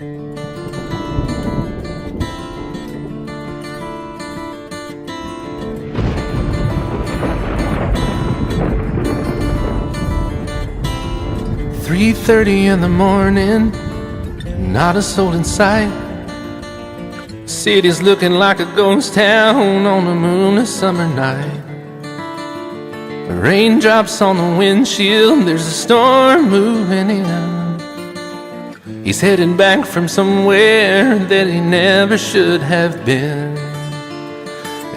"3:30 in the morning, not a soul in sight. City's looking like a ghost town on a moonless summer night. Raindrops on the windshield, there's a storm moving in. He's heading back from somewhere that he never should have been.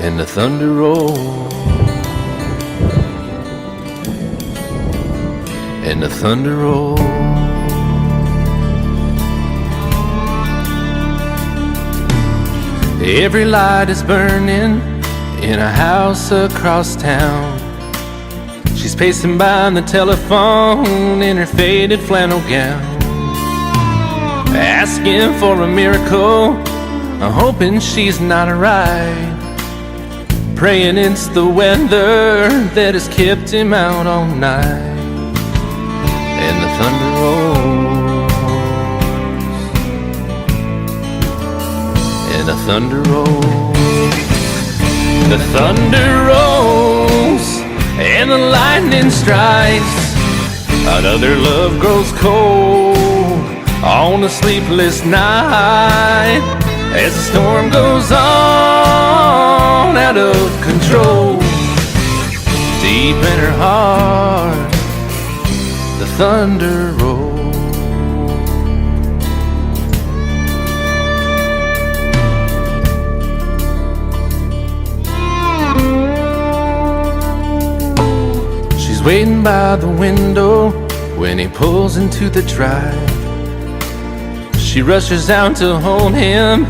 And the thunder rolls, and the thunder rolls. Every light is burning in a house across town. She's pacing by the telephone in her faded flannel gown, asking for a miracle, hoping she's not right, praying it's the weather that has kept him out all night. And the thunder rolls, and the thunder rolls. The thunder rolls, and the lightning strikes. Another love grows cold on a sleepless night, as the storm goes on out of control. Deep in her heart, the thunder rolls. She's waiting by the window when he pulls into the drive. She rushes out to hold him,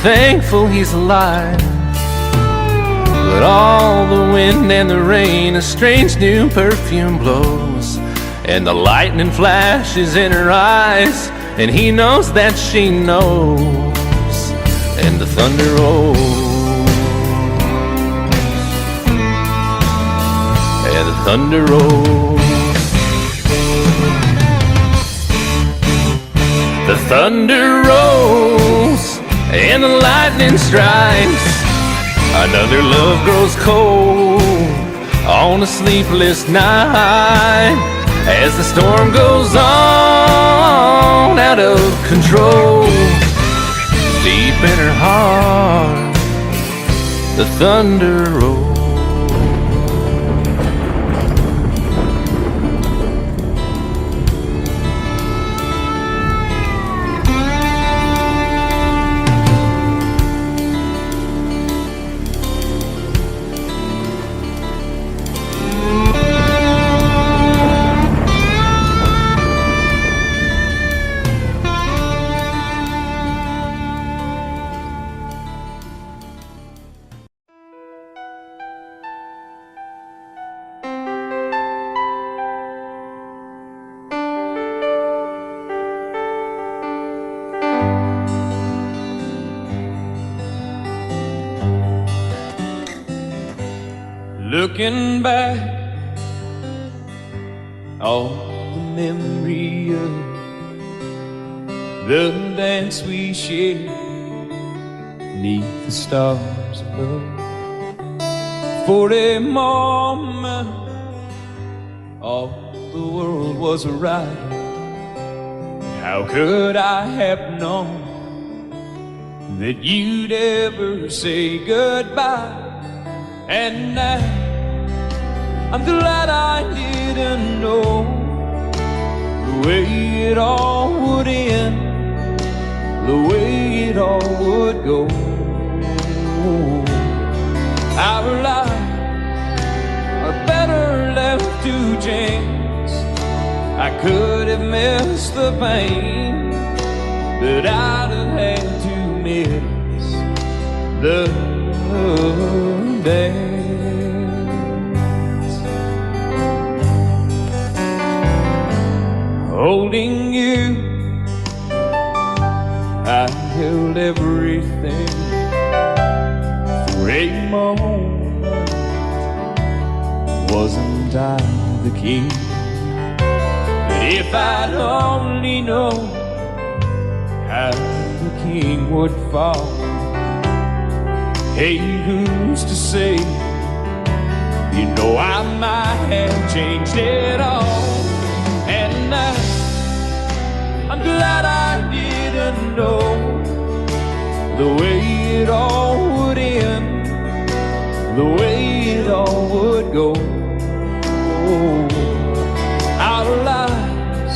thankful he's alive. But all the wind and the rain, a strange new perfume blows, and the lightning flashes in her eyes, and he knows that she knows. And the thunder rolls, and the thunder rolls. The thunder rolls, and the lightning strikes. Another love grows cold on a sleepless night, as the storm goes on out of control. Deep in her heart, the thunder rolls. Looking back on the memory of the dance we shared neath the stars above. For a moment all the world was right. How could I have known that you'd ever say goodbye? And now I'm glad I didn't know the way it all would end, the way it all would go. Our lives are better left to chance. I could have missed the pain, but I'd have had to miss the dance. Holding you, I held everything. For a moment, wasn't I the king? But if I'd only known how the king would fall. Hey, who's to say? You know I might have changed it all. And I'm glad I didn't know the way it all would end, the way it all would go. Our lives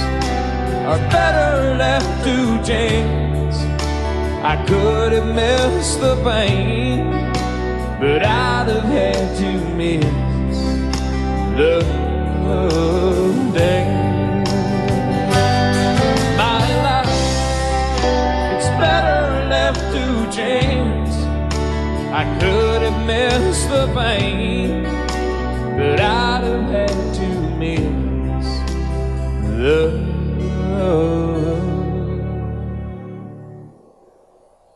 are better left to chance. I could have missed the pain, but I'd have had to miss the day. My life, it's better left to chance. I could have missed the pain, but I'd have had to miss the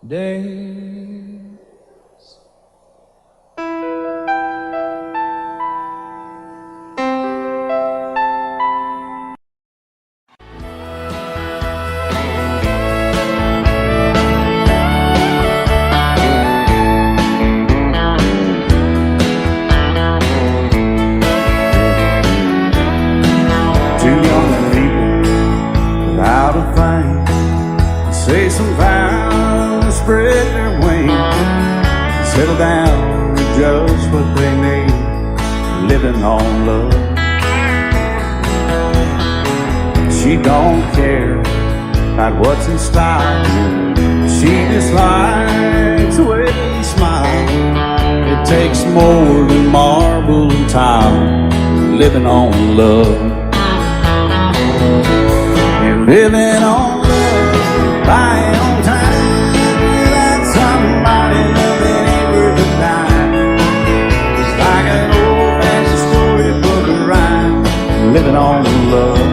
days. Say some vows, spread their wings, settle down to just what they need, living on love. She don't care about what's in style, she just likes the way you smile. It takes more than marble and tile, living on love. You're living on buying on time without somebody loving ain't worth a dime. It's like an old-fashioned storybook of rhyme, living on love.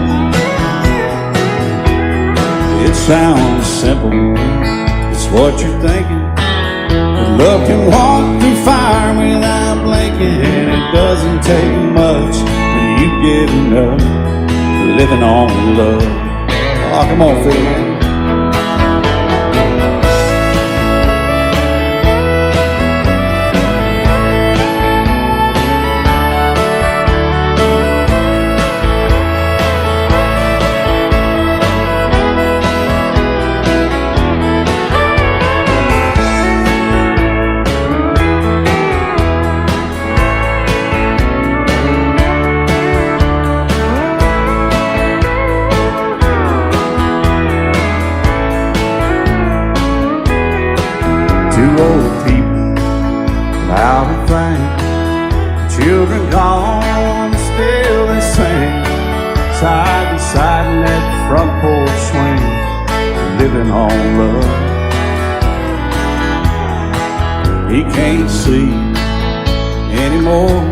It sounds simple, it's what you're thinking. But love can walk through fire without blinking, and it doesn't take much when you get enough, living on love. Oh, come on, Phil, man. Old people loud and frank, children gone, still they sing, side by side in that front porch swing, living on love. He can't see anymore,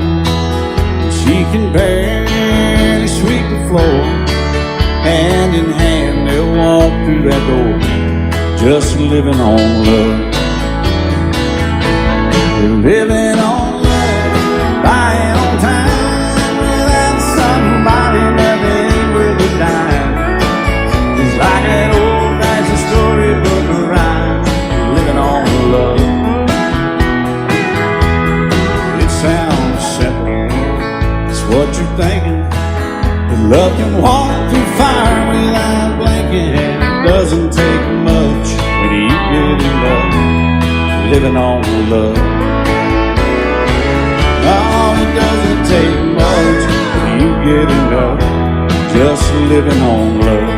she can barely sweep the floor. Hand in hand they'll walk through that door, just living on love. Living on love, buying on time without somebody loving ain't worth a dime. It's like an old-fashioned storybook of rhyme, living on love. It sounds simple, it's what you're thinking. But love can walk through fire without blinking, and it doesn't take much when you get enough, living on love. Oh, it doesn't take much when you get enough, just living on love.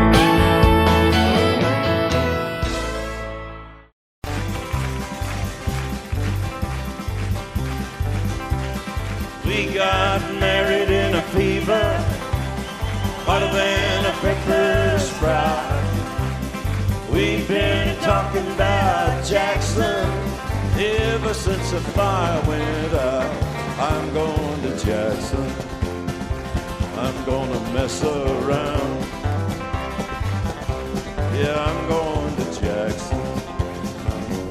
We got married in a fever, hotter than a paper sprout. We've been talking about Jackson ever since the fire went out. I'm going to Jackson, I'm gonna mess around. Yeah, I'm going to Jackson,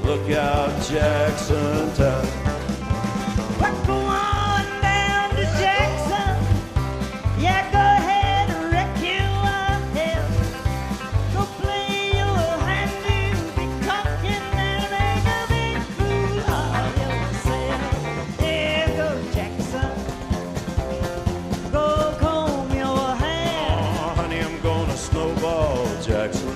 look out Jackson town. We're going down to Jackson, yeah, go ahead and wreck you a hell. Go play your handy a snowball, Jackson.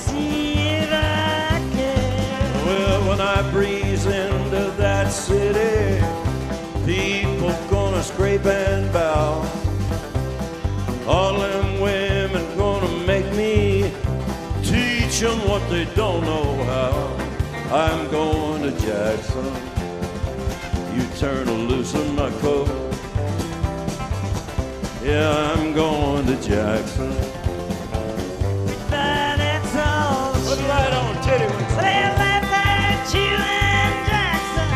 See if I can. Well, when I breeze into that city, people gonna scrape and bow. All them women gonna make me teach them what they don't know how. I'm going to Jackson. You turn loose in my coat. Yeah, I'm going to Jackson. But that's all. Put it right on, titty whips. Well, laugh at you and Jackson.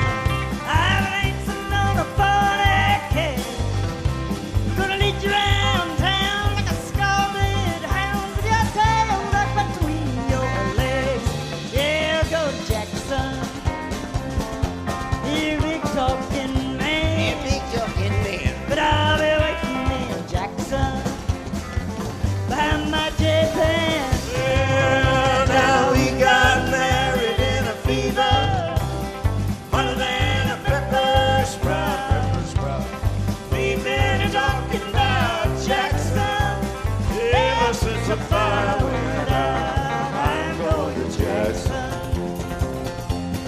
I'm racing on a 40K. Gonna lead you round town like a scalded hound with your tail tucked between your legs. Yeah, go Jackson. You big talking man. Big talking man. But I'll be waiting in Jackson behind my J-Pan. Yeah, now we got married in a fever, hotter than a pepper sprout. We've been talking about Jackson ever since the fire went out. I'm going to Jackson,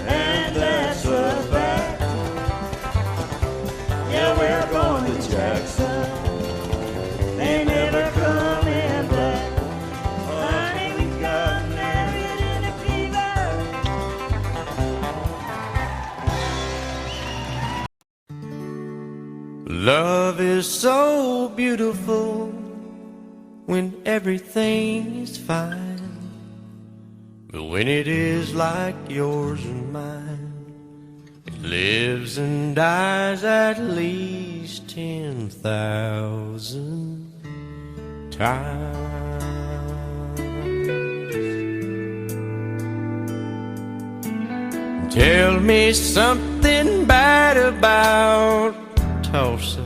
and that's a fact. Yeah, we're going to Jackson. They never coming back. Honey, we got married in a fever. Love is so beautiful when everything is fine, but when it is like yours and mine, it lives and dies at least 10,000 times. Tell me something bad about Tulsa,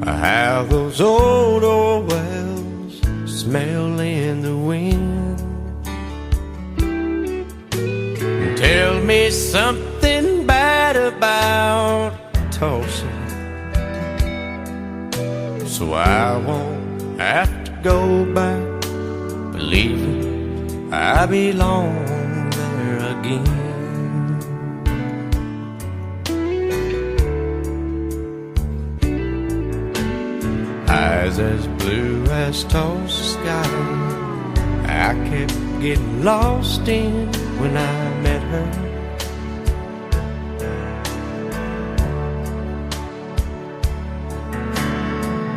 how those old wells smell in the wind. Tell me something bad about Tulsa, so I won't have to go back believing I belong there again. Eyes as blue as Tulsa sky, I kept getting lost in when I met her.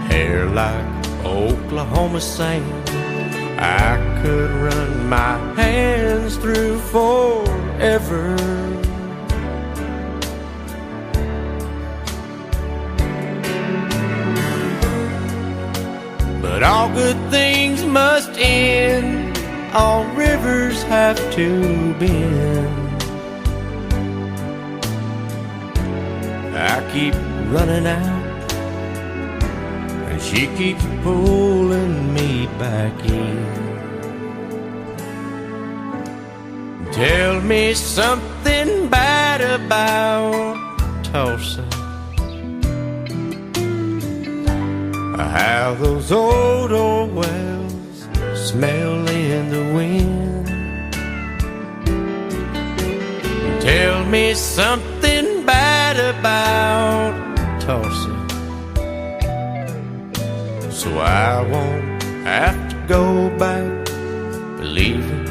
Hair like Oklahoma sand, I could run my hands through forever. But all good things must end, all rivers have to bend. I keep running out, and she keeps pulling me back in. Tell me something bad about Tulsa, how those old wells smell in the wind. Tell me something bad about Tulsa, so I won't have to go back believing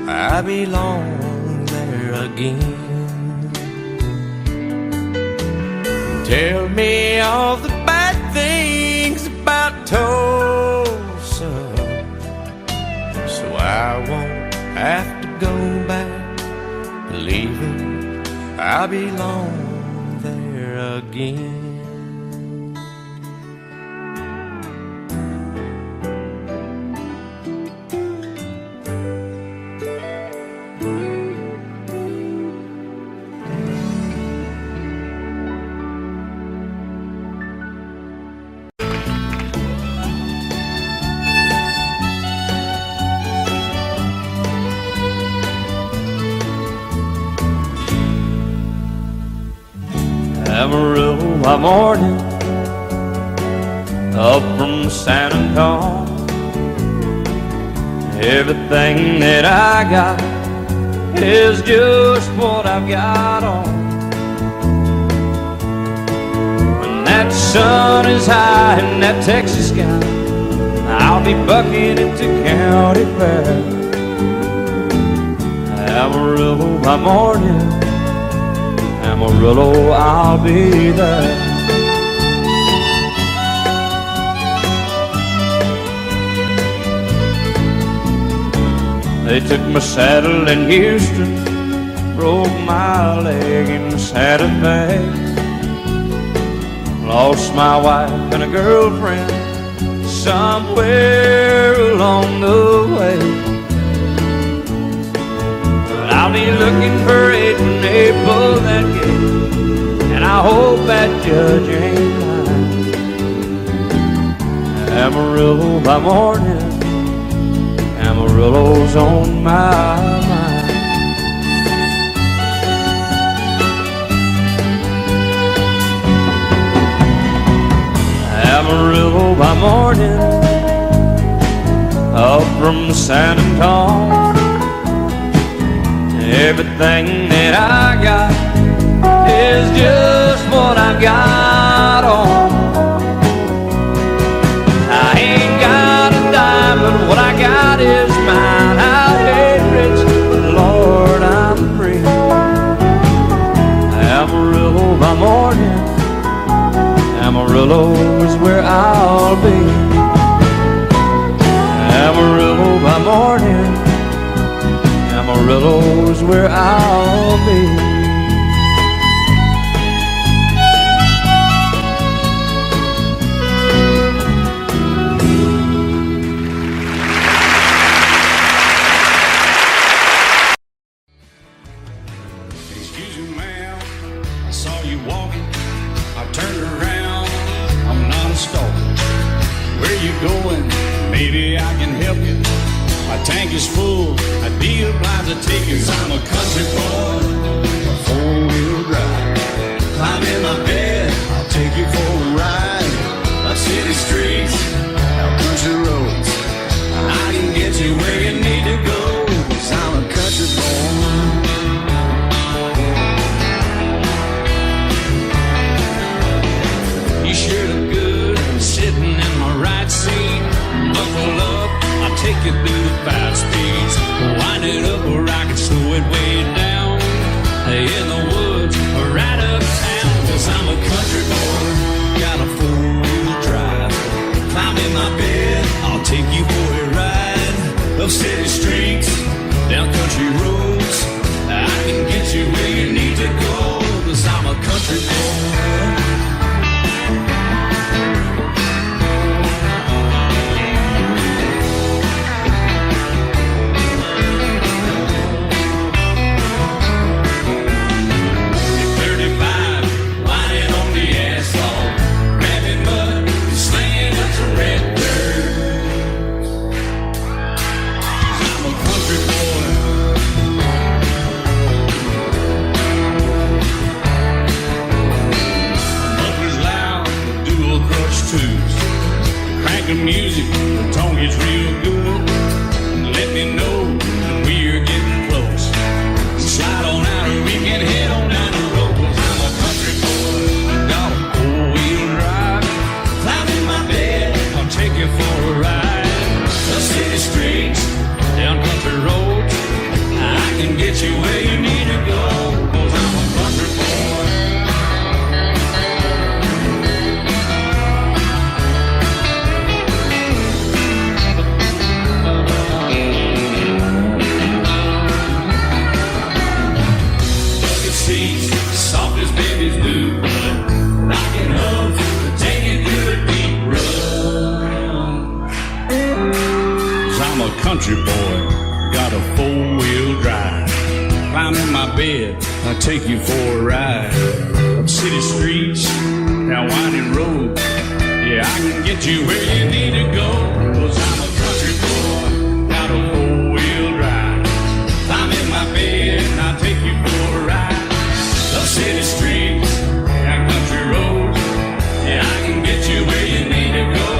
I belong there again. Tell me all the bad things about Tulsa, so I won't have to go back believing I belong there again. Amarillo, my morning, up from San Antonio. Everything that I got is just what I've got on. When that sun is high in that Texas sky, I'll be bucking into county fair. Amarillo by morning, Amarillo, I'll be there. They took my saddle in Houston, broke my leg in Santa Fe. Lost my wife and a girlfriend somewhere along the way. But I'll be looking for it when they pull that gate, and I hope that judge ain't lying. Amarillo by morning, Amarillo's on my mind. Amarillo by morning, up from San Antonio. Everything that I got is just what I've got on. I ain't got a dime, but what I got is mine. I ain't rich, but Lord, I'm free. Amarillo by morning, Amarillo is where I'll be. Amarillo by morning, Amarillo is where I'll be. Excuse me, ma'am, I saw you walking. I turned around, I'm not a stalker. Where you going? Maybe I can help you. My tank is full, I'd be obliged to take you. 'Cause I'm a country boy, a four-wheel drive. Climb in my bed, I'll take you for a ride. Up city streets, out country roads. I can get you where you need to go. 'Cause I'm a country boy. You sure look good sitting in my right seat. Buckle up, I'll take you through the 5 speeds. Wind it up or I can slow it way down. In the woods or right uptown. 'Cause I'm a country boy, got a 4-wheel drive. Climb in my bed, I'll take you for a ride. Up city streets, down country roads. I can get you where you need to go. 'Cause I'm a country boy. Crank the music, the tone gets real good. Let me know when we're getting close. Slide on out or we can head on down the road. 'Cause I'm a country boy, got a 4-wheel drive. Climb in my bed, I'll take you for a ride. Up city streets, down country roads. I can get you where you need to go. 'Cause I'm a country boy. Soft as babies do, rocking up to take you through a deep run. 'Cause I'm a country boy, got a 4-wheel drive. Climb in my bed, I'll take you for a ride. Up city streets, down winding roads. Yeah, I can get you where you need to go. 'Cause I'm a country boy, got a 4-wheel drive. Climb in my bed, and I'll take you for a ride. Up city streets, down country roads. Yeah, I can get you where you need to go.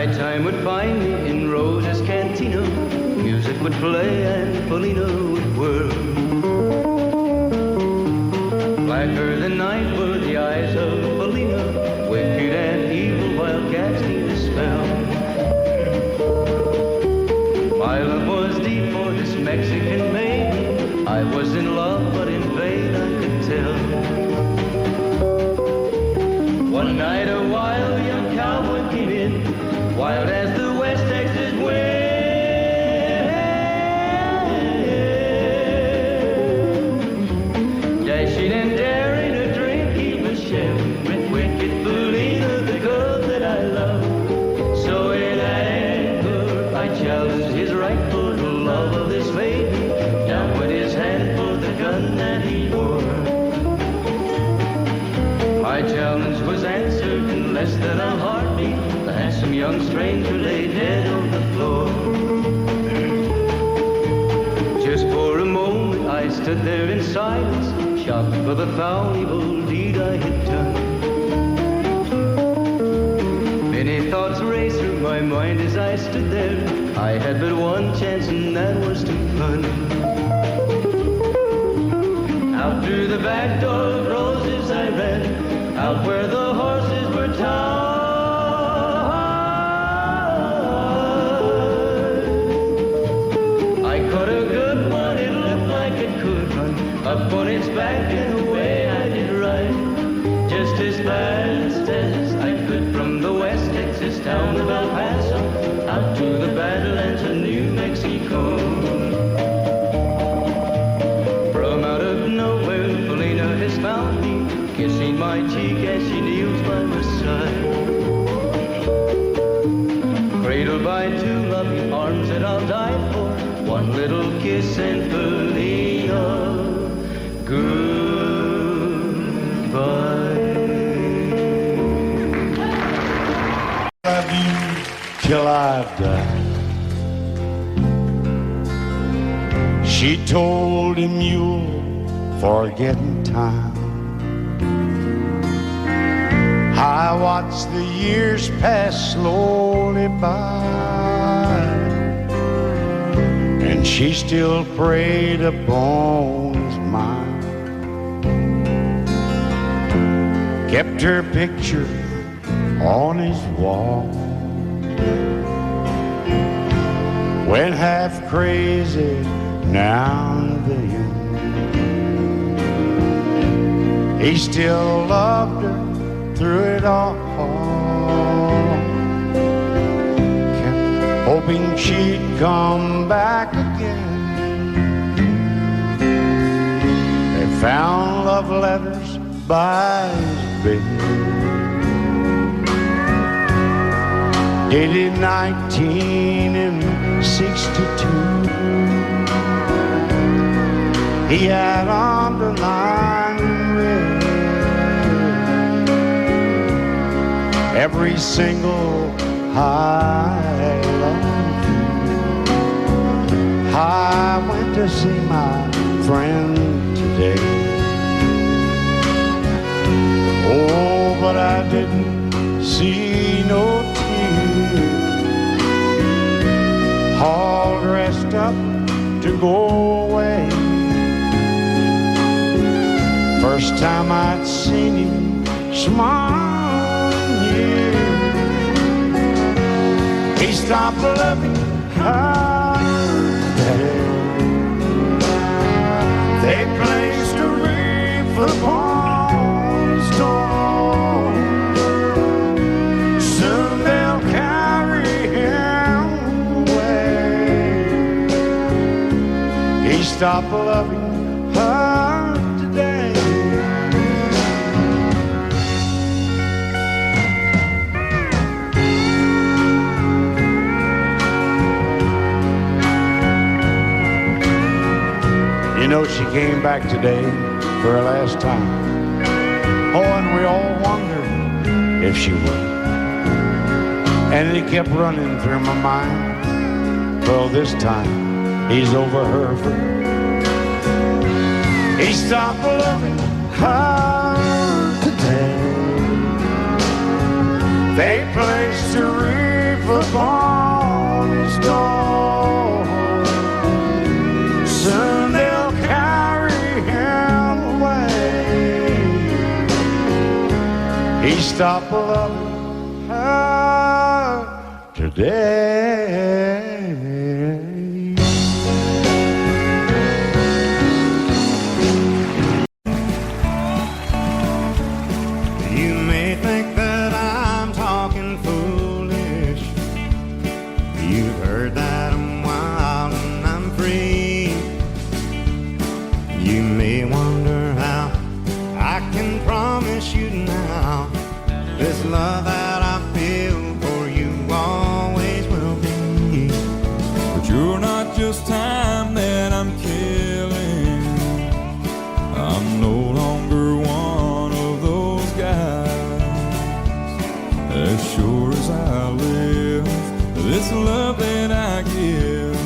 Nighttime would find me in Rose's cantina. Music would play and Felina would whirl. Blacker than night were the eyes of Felina, wicked and evil while casting a spell. My love was deep for this Mexican maiden. I was in love, but in vain I could tell. One night a wild young cowboy came in, wild as the West Texas wind. Dashing and daring, a drink he was sharing with wicked Felina, the girl that I love. So in anger I challenged his right for the love of this maiden. Down went his hand for the gun that he wore. My challenge was answered in less than a heartbeat. The handsome young stranger lay dead on the floor. Just for a moment I stood there in silence, shocked for the foul evil deed I had done. Many thoughts raced through my mind as I stood there. I had but one chance and that was to run. Out through the back door of Roses I ran, out where the horses were tied. I caught a good one, it looked like it could run, up on its back and away I did ride. Just as fast as I could from the West Texas town of El Paso, out to the Badlands of New Mexico. From out of nowhere, Felina has found me, kissing my cheek as she kneels by my side. Cradled by two loving arms that I'll die for, one little kiss and Felina, goodbye. Love you till I die. She told him you'll forget in time. I watched the years pass slowly by, and she still preyed upon his mind. Kept her picture on his wall, went half crazy now and then. He still loved her through it all, kept hoping she'd come back again. They found love letters by his bed, dated 1962. He had underlined in red every single I love you. I went to see my friend today. Oh, but I didn't see no tears, all dressed up to go away. First time I'd seen him smile in years. He stopped loving her today. They placed a wreath upon his door. Soon they'll carry him away. He stopped loving her today. You know, she came back today for her last time. Oh, and we all wondered if she would. And it kept running through my mind. Well, this time he's over her for good. He stopped loving her today. They placed a wreath upon his door. Soon they'll carry him away. He stopped loving her today. You may think that I'm talking foolish. You've heard that I'm wild and I'm free. You may wonder how I can promise you now this love that I feel for you always will be. But you're not just time that I'm killing. I'm no longer one of those guys. As sure as I live, this love that I give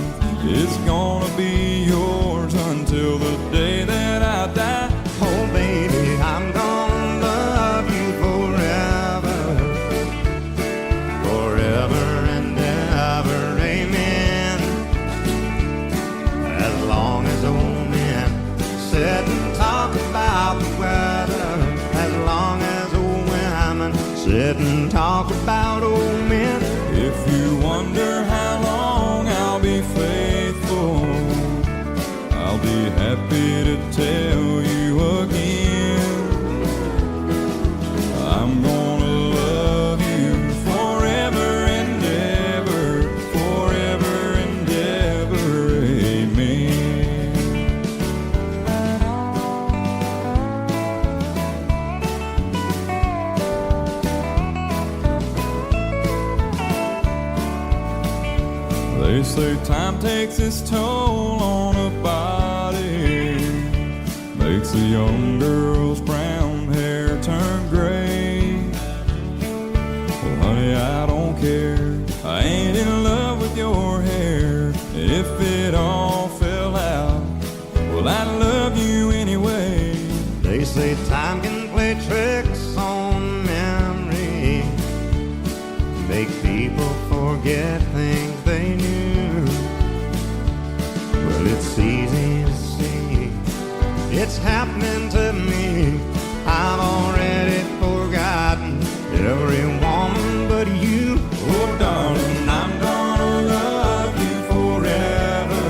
is gonna be yours until the day that I die. Oh baby, I'm gonna love you forever, forever and ever, amen. As long as old men sit and talk about the weather, as long as old women sit and talk about old men. If you wonder how long I'll be faithful, I'll be happy to tell you again. I'm gonna love you forever and ever, forever and ever, amen. They say time takes its toll on a body, makes a young girl's brown hair turn gray. Well, honey, I don't care. I ain't in love with your hair. If it all fell out, well, I love you anyway. They say time can play tricks on memory, make people forget things they knew. Well, it's easy to see, it's happening to me. I've already forgotten every woman but you. Oh darling, I'm gonna love you forever,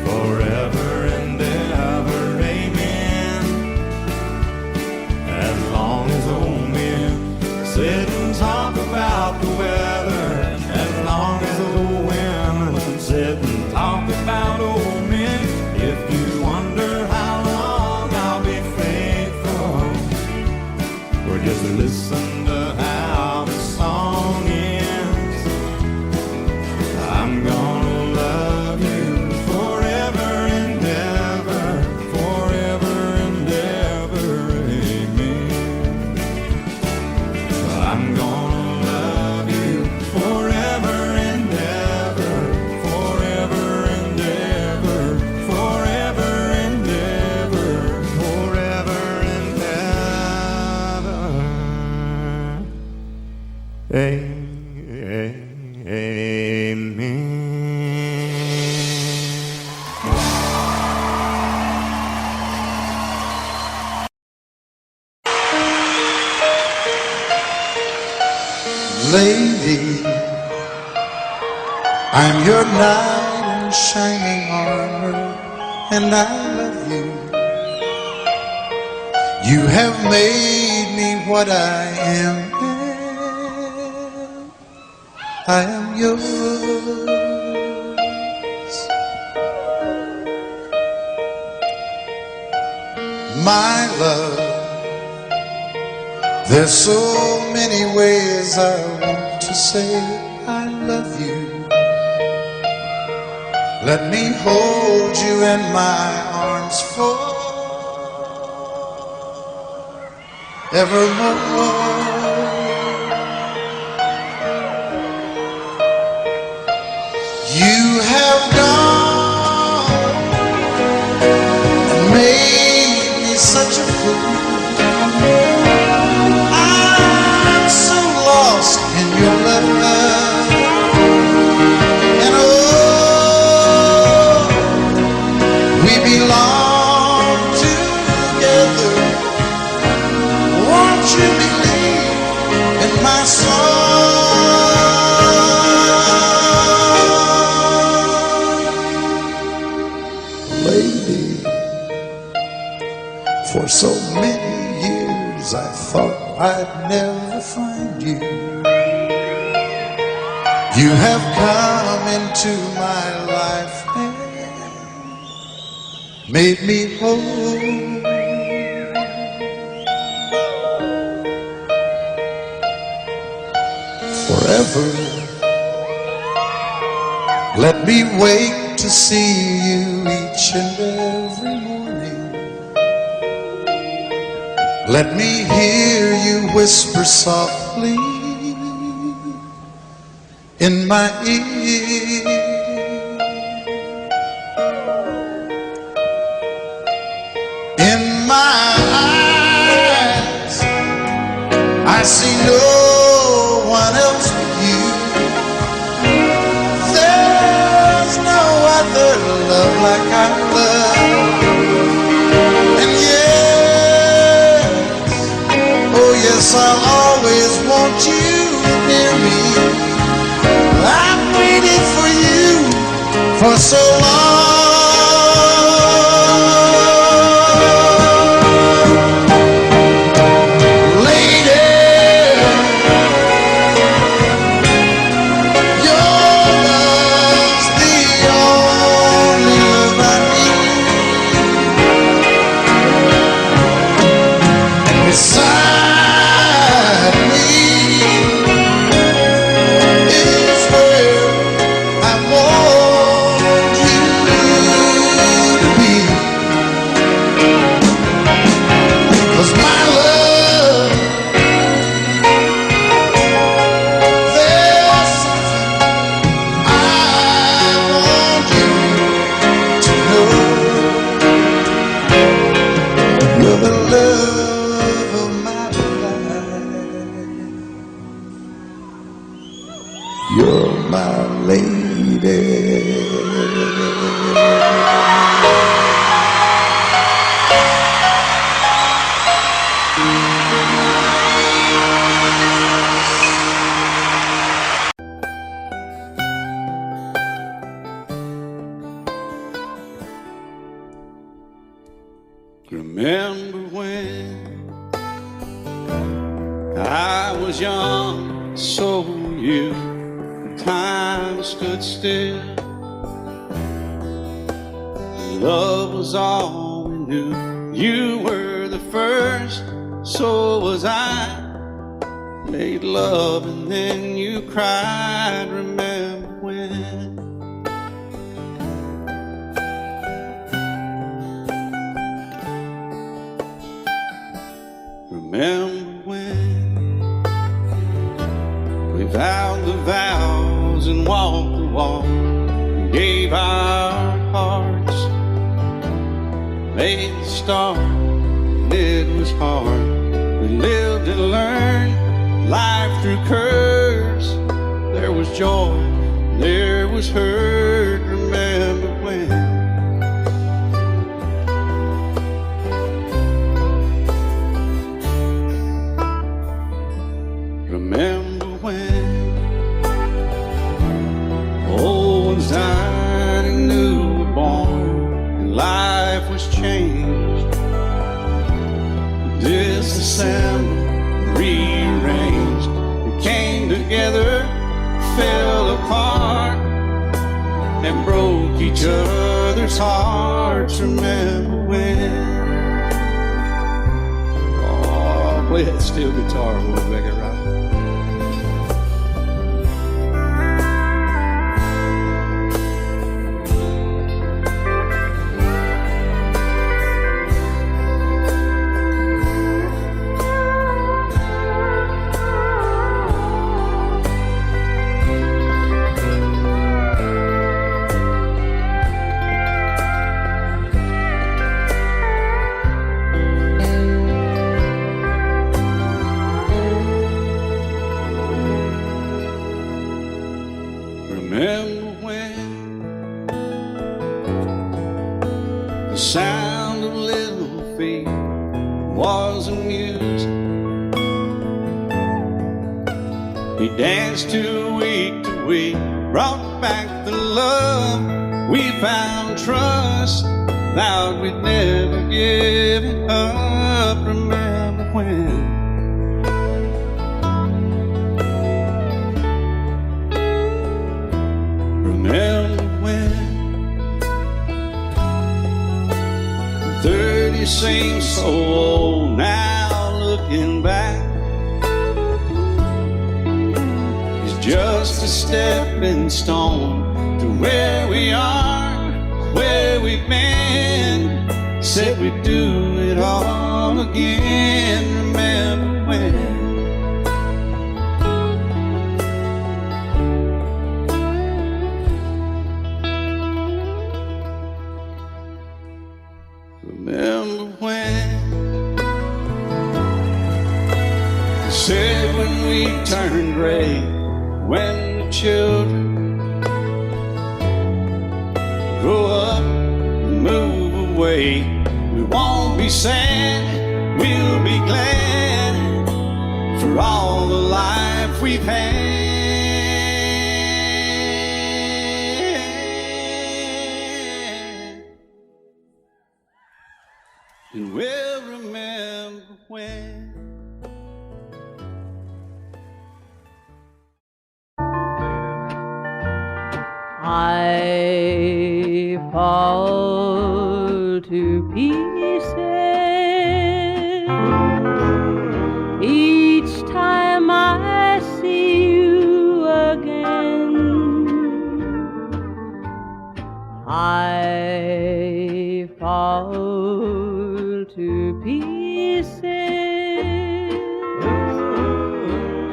forever and ever, amen. As long as old men sit and talk about the weather, as long as old women sit and talk about old men. If you wonder how long I'll be faithful, or just listen to how the song ends. I'm gonna love you forever and ever, forever and ever, amen. I'm gonna love you forever and ever, forever and ever, forever and ever, forever and ever, amen. Lady, I'm your knight in shining armor, and I love you. You have made me what I am. I am yours. My love, there's so many ways I want to say I love you. Let me hold you in my arms forevermore. You have gone and made me such a fool. I'm so lost in your love You have come into my life and made me whole. Forever, let me wake to see you each and every morning. Let me hear you whisper softly in my ear. In my eyes, I see no one else but you. There's no other love like our love. And yes, oh yes, I'll always want you near me. I've waited for you for so long. Lady, your love's the only love I need. And beside me is where I want you to be. 'Cause my love, there's something I want you to know. You're the love of my life. You're my lady. Remember when I was young, so were you. Time stood still. Love was all we knew. You were the first, so was I. Made love and then you cried. Remember when? Remember when we vowed the vows and walked the walk, gave our hearts, made the start, and it was hard. We lived and learned life through curves. There was joy, there was hurt. Remember when? Remember when old ones died and new were born, and life was changed. Disassembled, rearranged, we came together, fell apart, and broke each other's hearts. Remember when? Oh, play that steel guitar, we'll make it right. Remember when the sound of little feet was amusing? He danced to week, brought back the love. We found trust, vowed we'd never give it up. Remember when? you seem so old now looking back. It's just a stepping stone to where we are, where we've been. Said we'd do it all again. Remember when? Remember when? They said when we turn gray, when the children grow up and move away, we won't be sad, we'll be glad for all the life we've had. And we'll remember when. I fall to pieces each time I see you again. I fall to pieces.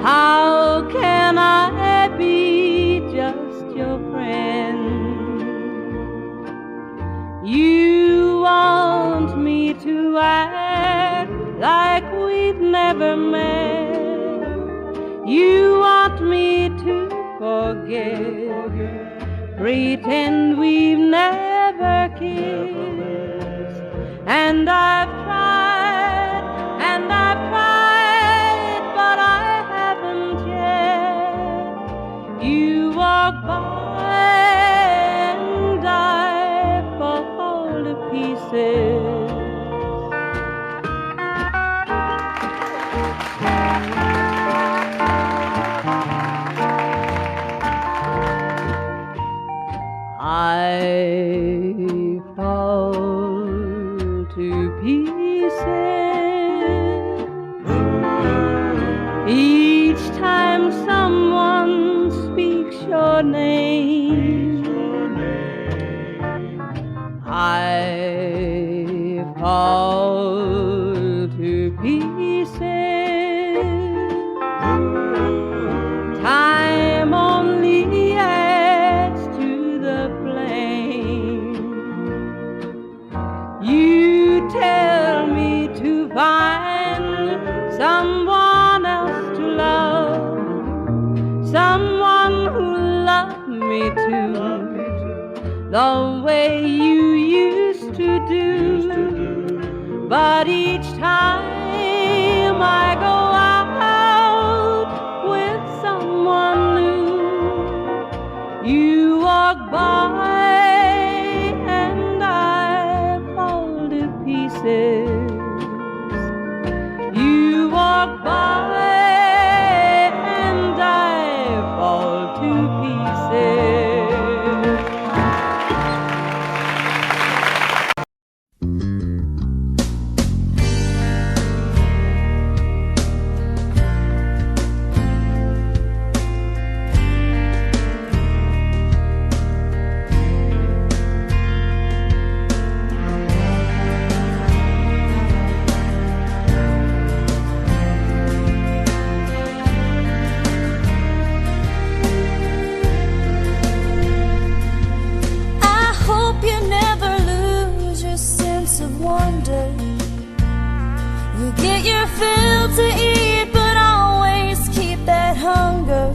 How can I be just your friend? You want me to act like we've never met. You want me to forget, pretend we've never kissed. And I've tried, but I haven't yet. You walk by and I fall to pieces. I fall to pieces each time someone speaks your name. I fall to pieces. Time only adds to the flame. You tell me to find someone else to love, someone who loved me too, the way you used to do. But each time I go out with someone new, you walk by and I fall to pieces. You walk by and I fall to pieces. Get your fill to eat, but always keep that hunger.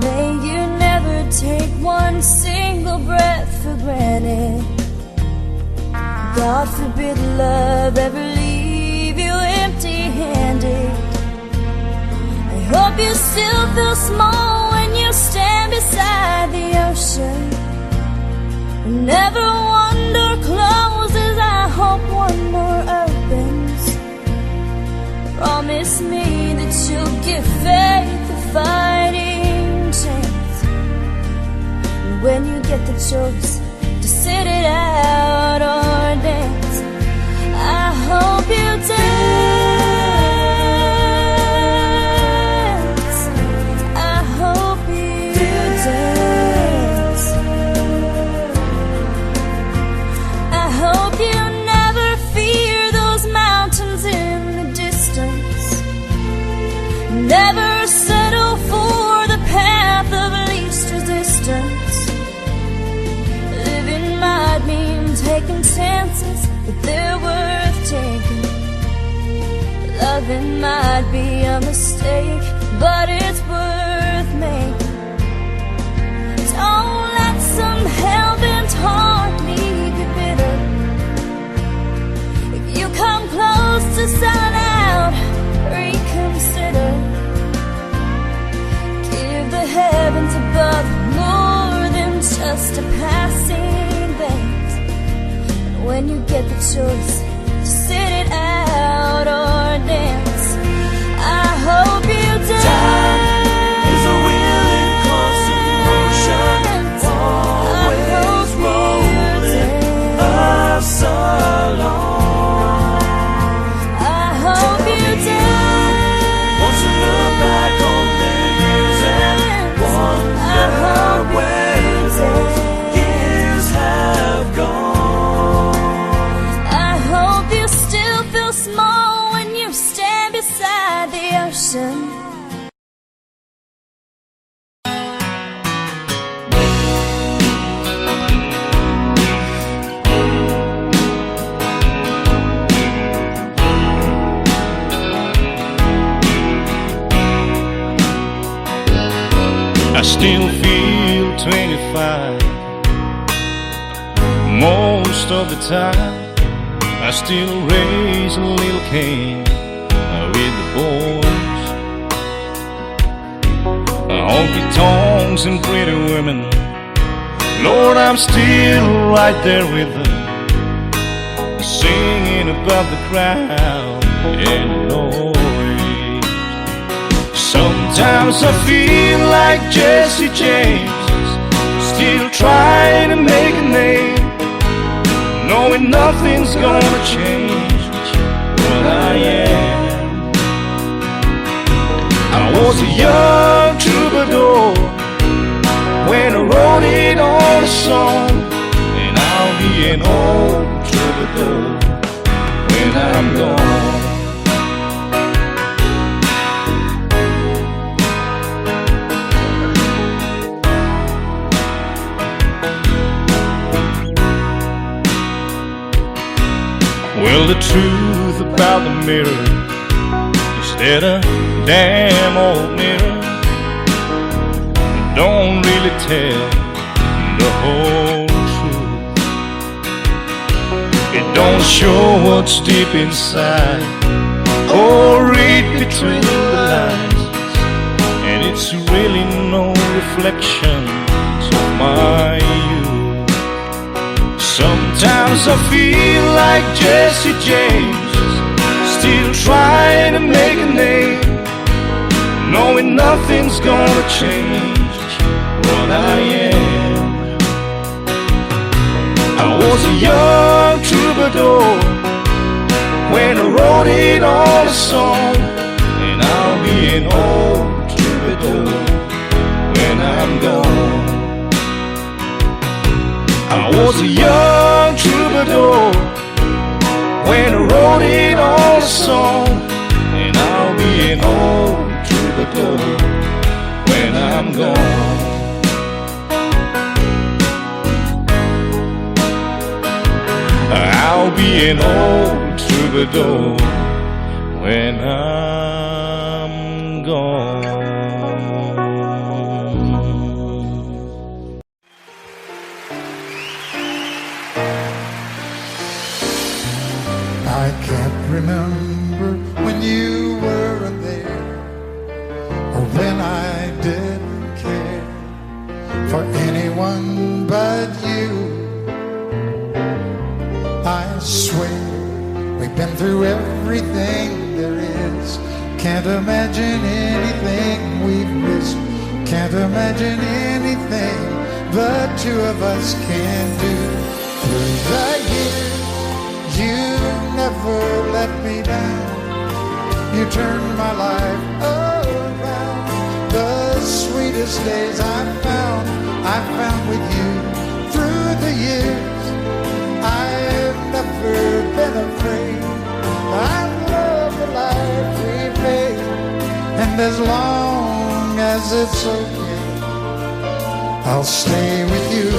May you never take one single breath for granted. God forbid love ever leave you empty-handed. I hope you still feel small when you stand beside the ocean. Never one door closes, I hope one more opens. Promise me that you'll give faith a fighting chance. And when you get the choice to sit it out or dance, but they're worth taking. Loving might be a mistake, but it's worth making. Don't let some hell-bent heart leave you bitter. If you come close to selling out, reconsider. Give the heavens above more than just a passing glance. And when you get the choice to sit it out or dance, I hope you dance. Time is a wheel in constant motion, always rolling us along. I hope you dance. Once you look back on the years and wonder where those years have gone. I hope you still feel small when you stand beside the ocean. I still feel 25 most of the time. I still raise a little Cain with the boys. Honky tonks and pretty women, Lord, I'm still right there with them, singing above the crowd and noise. Sometimes I feel like Jesse James, still trying to make a name, knowing nothing's gonna change what I am. I was a young troubadour when I wrote it on a song, and I'll be an old troubadour when I'm gone. Well, the truth about the mirror is that a damn old mirror don't really tell the whole truth. It don't show what's deep inside or read between the lines, and it's really no reflection of my youth. Sometimes I feel like Jesse James, still trying to make a name, knowing nothing's gonna change what I am. I was a young troubadour when I wrote it on a song, and I'll be an old troubadour when I'm gone. I was a young troubadour when I wrote it on a song, and I'll be an old troubadour when I'm gone. I'll be an old troubadour when I'm gone. I can't remember when you weren't there, or when I didn't care for anyone but you. I swear we've been through everything there is. Can't imagine anything we've missed. Can't imagine anything the two of us can do. Through the years, you never let me down. You turned my life around. The sweetest days I found with you. Through the years, I've never been afraid. I love the life we've made, and as long as it's okay, I'll stay with you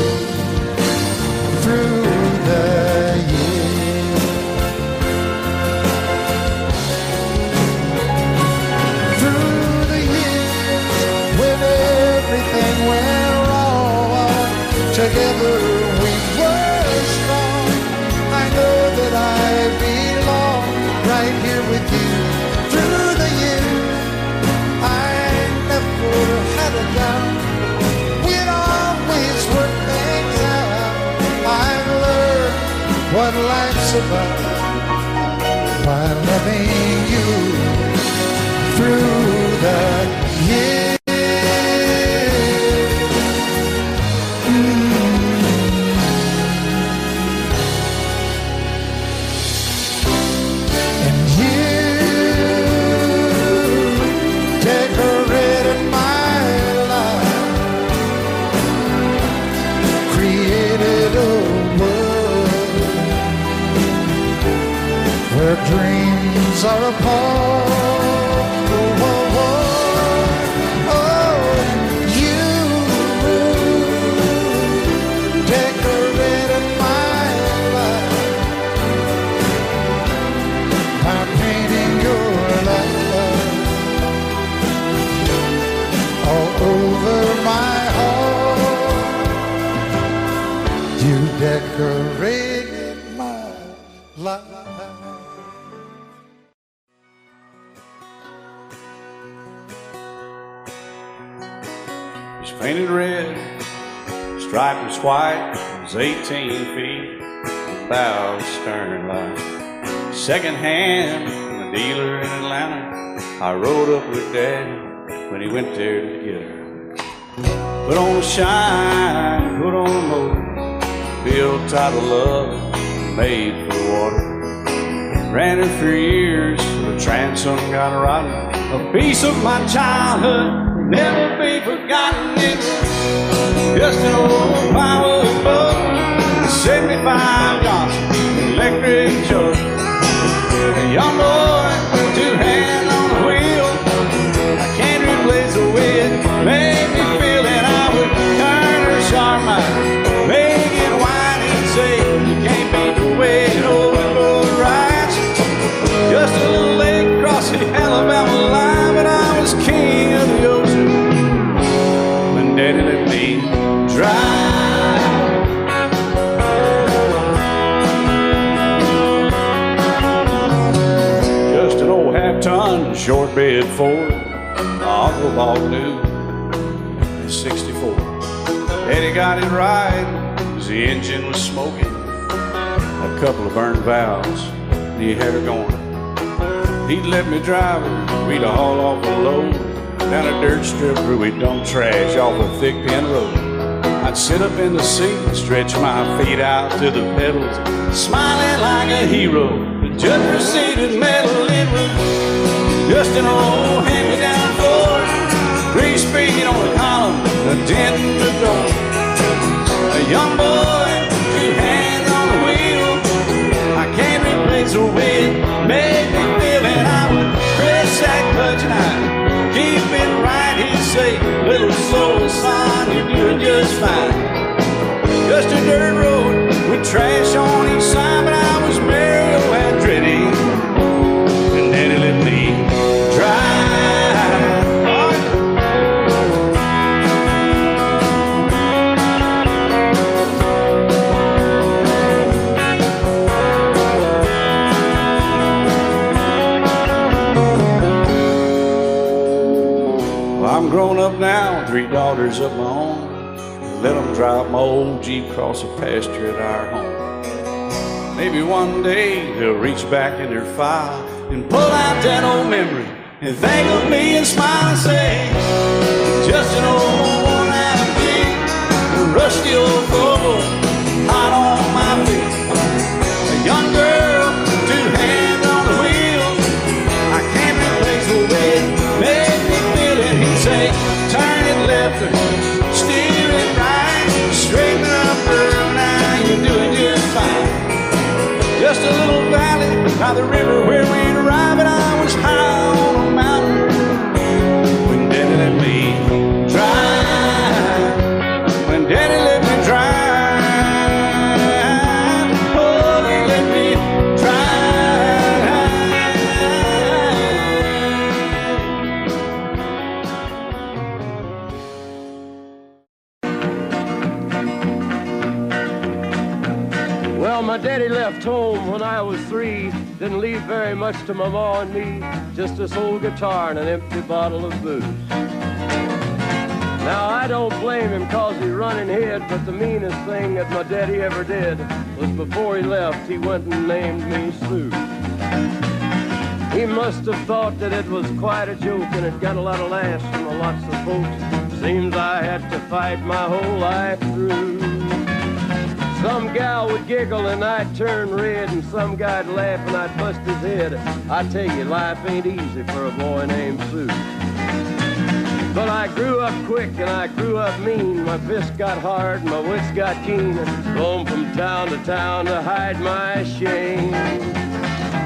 through the years. Together we were strong. I know that I belong right here with you. Through the years, I never had a doubt. We'd always work things out. I've learned what life's about by loving you through the years. And you decorated my life, created a world where dreams are apart. Oh, oh, oh, oh, you decorated my life by painting your life all over my heart. You decorated my life. It's painted red, striped was white, it was 18 feet, bow stern line. Second hand from a dealer in Atlanta. I rode up with Dad when he went there to get her. Put on a shine, put on a motor, built out of love, made for water. Ran her for years, the transom got rotten. A piece of my childhood never be forgotten. It was just an old firewood boat, 75 Johnson electric jug. A young boy, two hands on the wheel. I can't replace the way it made me feel that I would turn her sharp mind, make it whine and say, you can't beat the way an old boat rides. Just a little lake across the Alabama line, but I was king of the ocean when Daddy let me drive. Just an old half-ton short bed Ford my uncle bought new in '64. Daddy got it right as the engine was smoking, a couple of burned valves, and he had her going. He'd let me drive her, we'd haul off a load down a dirt strip where we'd dump trash off a thick pin road. I'd sit up in the seat and stretch my feet out to the pedals, smiling like a hero. The judge proceeded metal, it was just an old hand-me-down Ford, 3-speed on the column, a dent in the door. A young boy, two hands on the wheel. I can't replace the way it made me feel, and I would press that clutch and I'd keep it right. He'd say, little slow, son, you're doing just fine. Just a dirt road with trash on each side, but I was Mario Andretti, and Daddy let me drive. I'm grown up now, 3 daughters of my own. Let them drive my old Jeep across the pasture at our home. Maybe one day they'll reach back in their file and pull out that old memory and think of me and smile and say, just an old worn-out Jeep, a rusty old Volvo, hot on my feet. A young girl, 2 hands on the wheel. I can't replace the way it made me feel it. He'd say, turn it left or steer it right, straighten up, girl, now you're doing just fine. Just a little valley by the river where we'd arrive, and I was high on a mountain when Daddy let me drive. When Daddy let me drive, oh, he let me my daddy left home when I was 3, didn't leave very much to my ma and me, just this old guitar and an empty bottle of booze. Now I don't blame him 'cause he run and hid, but the meanest thing that my daddy ever did was before he left, he went and named me Sue. He must have thought that it was quite a joke and it got a lot of laughs from lots of folks. Seems I had to fight my whole life through. Some gal would giggle and I'd turn red, and some guy'd laugh and I'd bust his head. I tell you, life ain't easy for a boy named Sue. But I grew up quick and I grew up mean. My fists got hard and my wits got keen. Roam from town to hide my shame.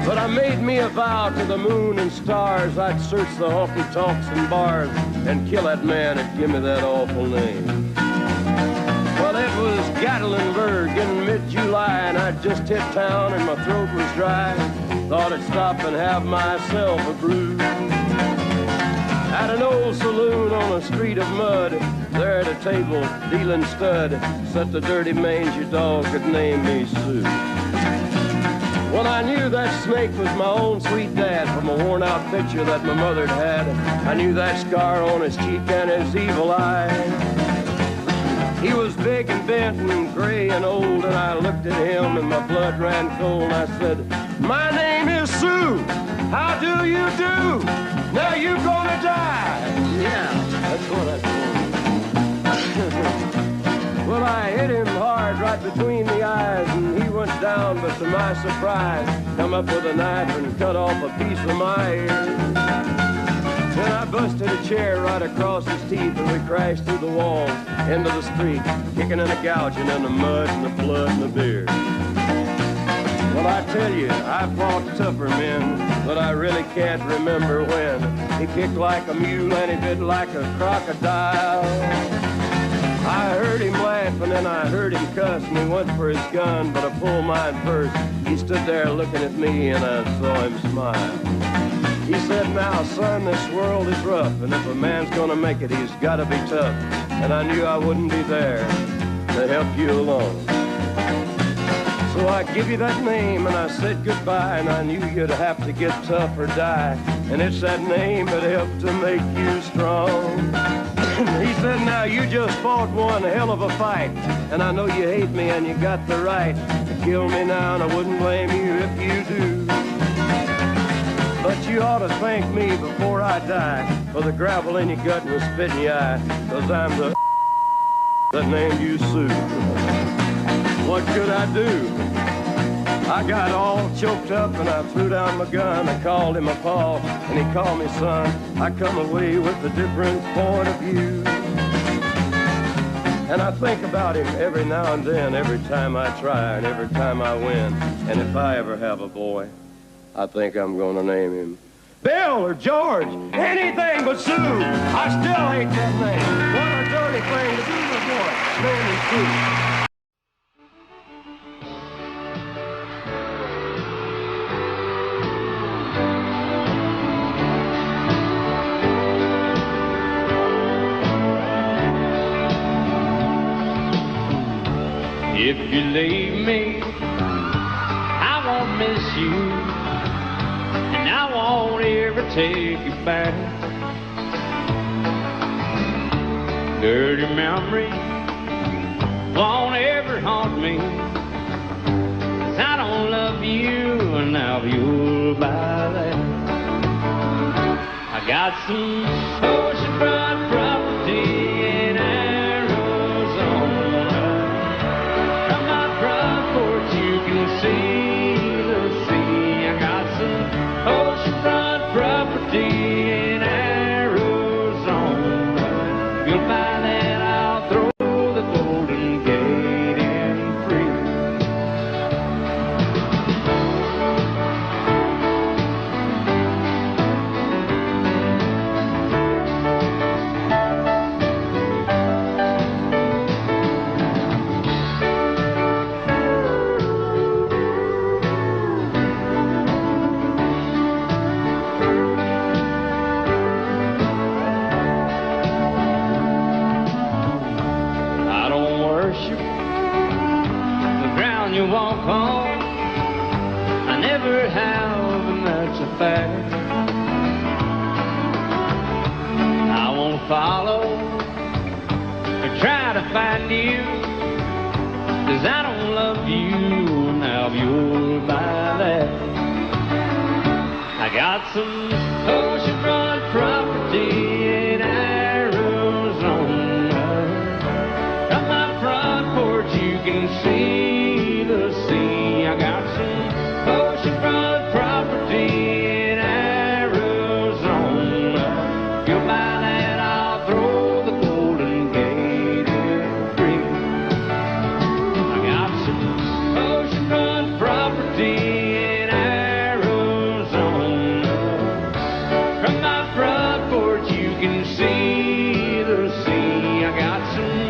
But I made me a vow to the moon and stars, I'd search the honky-tonks and bars and kill that man that give me that awful name. Well, it was Gatlinburg in mid-July, and I'd just hit town and my throat was dry. Thought I'd stop and have myself a brew. At an old saloon on a street of mud, there at a table, dealing stud, sat the dirty mangy dog that named me Sue. Well, I knew that snake was my own sweet dad from a worn-out picture that my mother'd had. I knew that scar on his cheek and his evil eye. He was big and bent and gray and old, and I looked at him and my blood ran cold. I said, "My name is Sue. How do you do? Now you gonna die." Yeah, that's what I told him. Well, I hit him hard right between the eyes, and he went down, but to my surprise, come up with a knife and cut off a piece of my ear. Then I busted a chair right across his teeth, and we crashed through the walls into the street, kicking and a gouging in the mud and the blood and the beer. Well, I tell you, I fought tougher men, but I really can't remember when. He kicked like a mule and he bit like a crocodile. I heard him laugh and then I heard him cuss, and he went for his gun, but I pulled mine first. He stood there looking at me and I saw him smile. He said, "Now, son, this world is rough, and if a man's gonna make it, he's gotta be tough." And I knew I wouldn't be there to help you along. So I give you that name and I said goodbye, and I knew you'd have to get tough or die. And it's that name that helped to make you strong. He said, "Now you just fought one hell of a fight, and I know you hate me and you got the right to kill me now, and I wouldn't blame you if you do. But you ought to thank me before I die for the gravel in your gut and the spit in your eye, 'cause I'm the that named you Sue." What could I do? I got all choked up and I threw down my gun. I called him a paw and he called me son. I come away with a different point of view. And I think about him every now and then, every time I try and every time I win. And if I ever have a boy, I think I'm gonna name him Bill or George, anything but Sue. I still hate that name. What a dirty thing to do to a boy. Name him Sue. If you leave me, I won't miss you, and I won't ever take you back. Dirty memories won't ever haunt me, 'cause I don't love you, and now you'll buy that. I got some oceanfront property in Arizona. From my front porch you can see the sea. I got some oceanfront property in Arizona. You'll buy that, I'll throw the Golden Gate in free. follow or try to find you, 'cause I don't love you now you're by that. I got some oceanfront property in Arizona. From my front porch you can see the sea. I got some oceanfront property in Arizona. If you'll buy that, I'll throw the Golden Gate in free. I got some oceanfront property in Arizona. From my front porch you can see the sea. I got some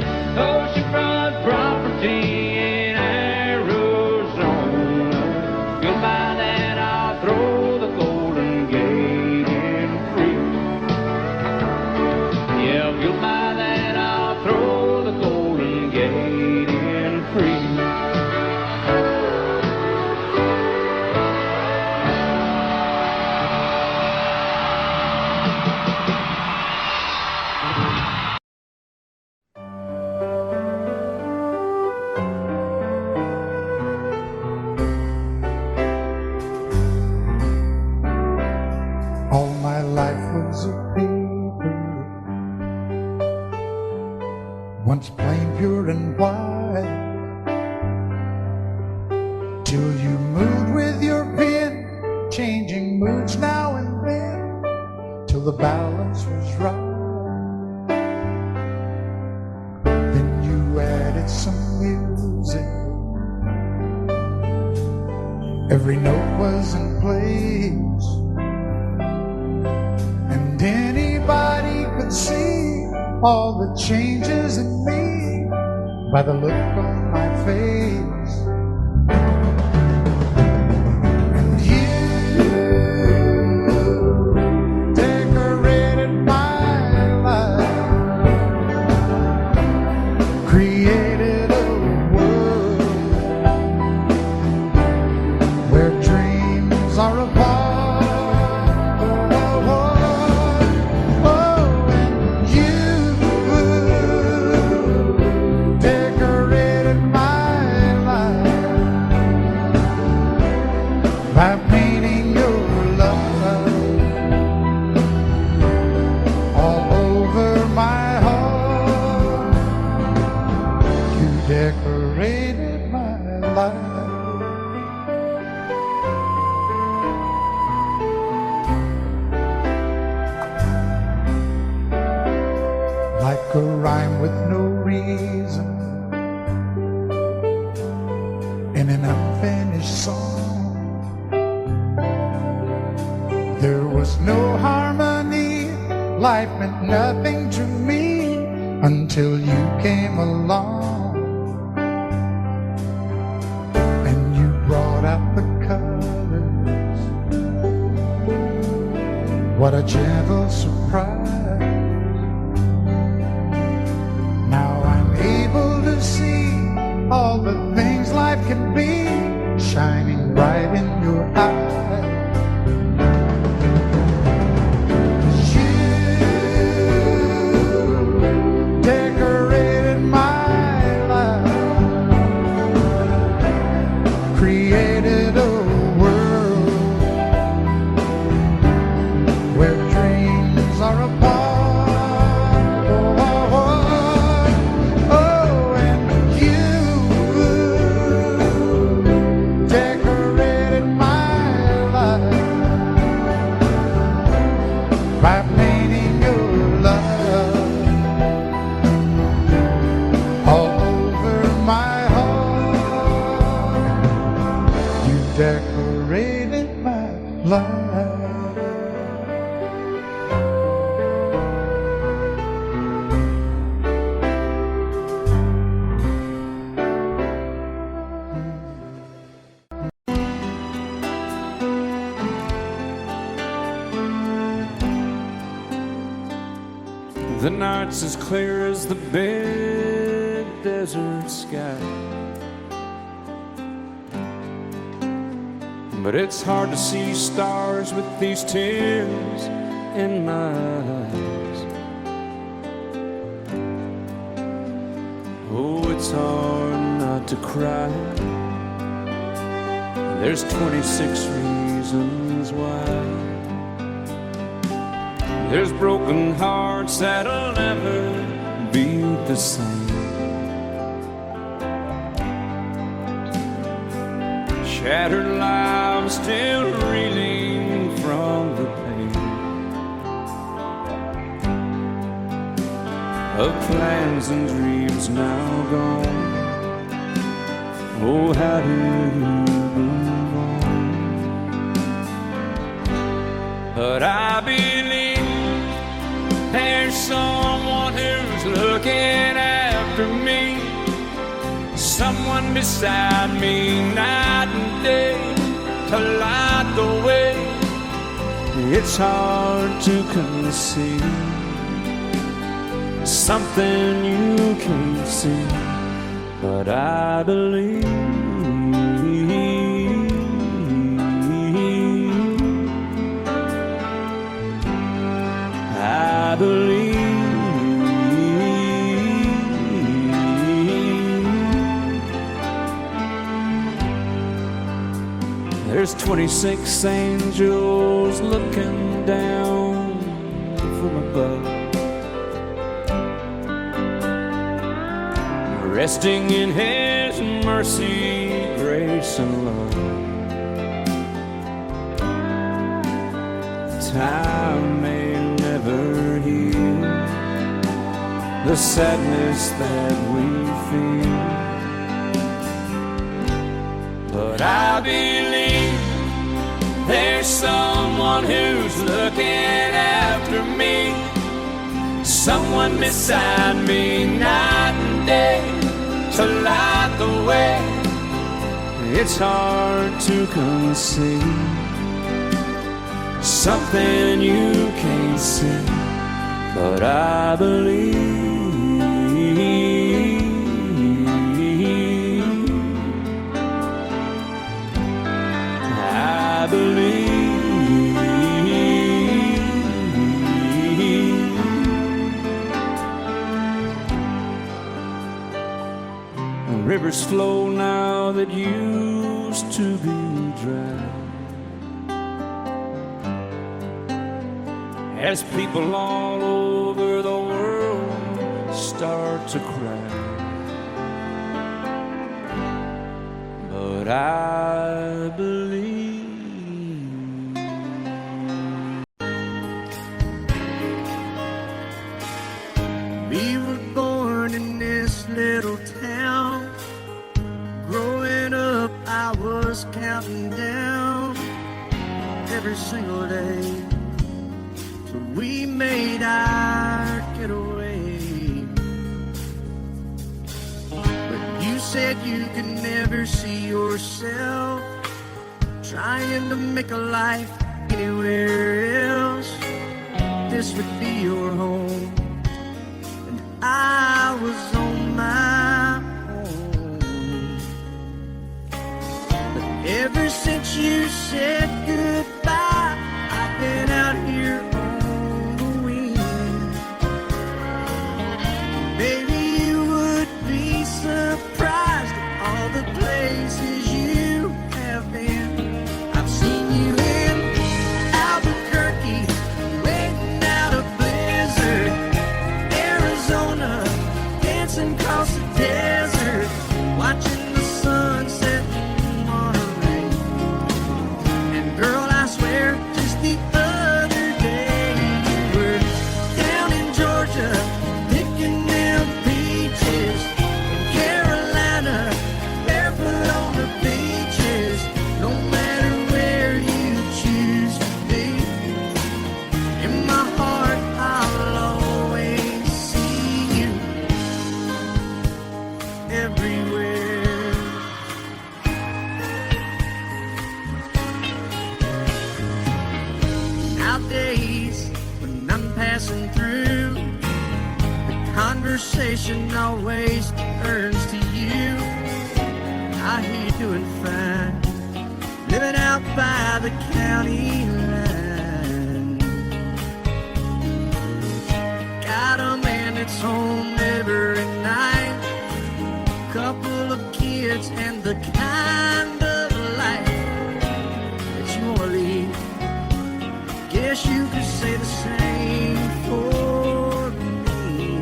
oceanfront property in Arizona. If you'll buy that, I'll throw the Golden Gate in free. Yeah, if you'll buy that, I'll throw the Golden Gate in free. All my life was a paper, once plain, pure and white, till you moved with your pen, changing moods now and then, till the balance was right. Then you added some music, every note was in place, and anybody could see all the changes in me by the look on my face. And you decorated my life, created a world where dreams are apart. By painting your love all over my heart, you decorated my life. Like a rhyme with no reason in an unfinished song. There was no harmony, life meant nothing to me until you came along. And you brought out the colors, what a gentle surprise. Now I'm able to see all the things life can be, shining bright in your eyes. Decorated my life, created a world where dreams are apart. Oh, and you decorated my life by painting your love all over my heart. You decorated my life. The night's as clear as the big desert sky, but it's hard to see stars with these tears in my eyes. Oh, it's hard not to cry. There's 26 reasons why. There's broken hearts that'll never be the same. Shattered lives still reeling from the pain of plans and dreams now gone. Oh, how do you move on? But I believe there's someone who's looking after me, someone beside me night and day to light the way. It's hard to conceive something you can't see, but I believe. I believe. There's 26 angels looking down from above, resting in His mercy, grace, and love. Time may never heal the sadness that we feel, but I believe there's someone who's looking after me, someone beside me night and day to light the way. It's hard to conceive something you can't see, but I believe. I believe. Rivers flow now that used to be dry, as people all over the world start to cry. But I believe. We were born in this little town. Growing up, I was counting down every single day till we made our getaway. But you said you could never see yourself trying to make a life anywhere else. This would be your home, and I was on my own. But ever since you said goodbye, I've been out here on the wing. Maybe you would be surprised at all the places you have been. I've seen you in Albuquerque, waiting out a blizzard, Arizona, dancing across the desert, watching the sunset in Monterey. And girl, I swear, just the other day you were down in Georgia, picking them peaches. In Carolina, barefoot on the beaches. No matter where you choose to be, in my heart I'll always see you everywhere. Nowadays, when I'm passing through, the conversation always turns to you. I hear you doing fine, living out by the county line. Got a man that's home every night, kids and the kind of life that you want to lead. Guess you could say the same for me.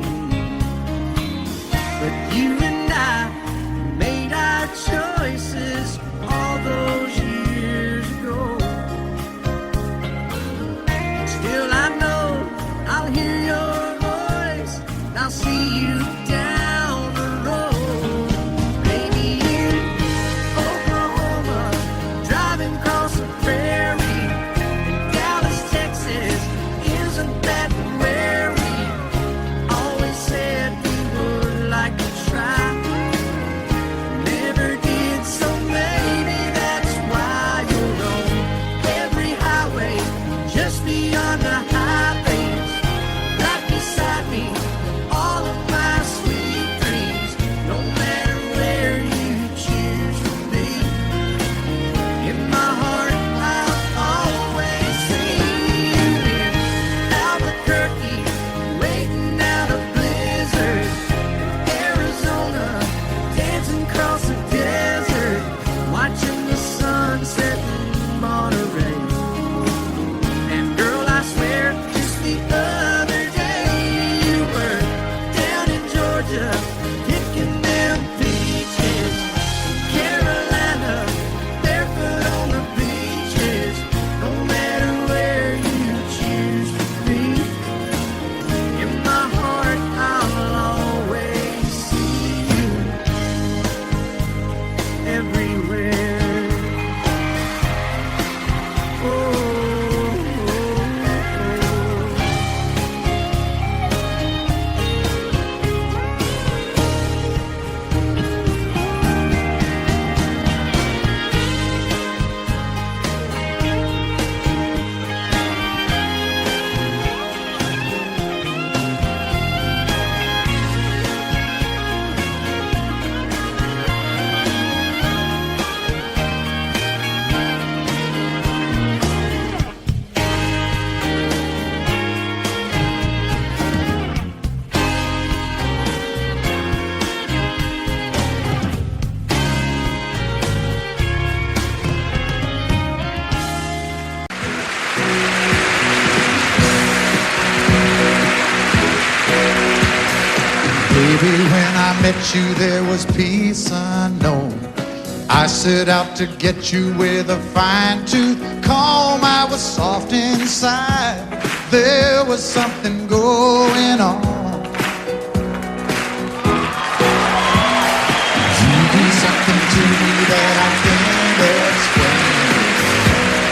But you and I made our choices all those years ago. Still I know I'll hear your voice and I'll see you down the road. Maybe in Oklahoma, driving across the prairie. In Dallas, Texas, isn't that where we always said we would like to try? Never did, so maybe that's why you're on every highway just beyond the highways, right beside me, all of my sweet dreams. No matter where you choose to be, in my heart I'll always see you. In Albuquerque, waiting out a blizzard. In Arizona, dancing across the desert, watching the sunset in Monterey. And girl, I swear, just the other day you were down in Georgia, picking them peaches. Carolina, barefoot on the beaches. No matter where you choose to be, in my heart I'll always see you everywhere. Oh. Baby, when I met you, there was peace unknown. I set out to get you with a fine-tooth comb. I was soft inside. There was something going on. You do something to me that I can't explain.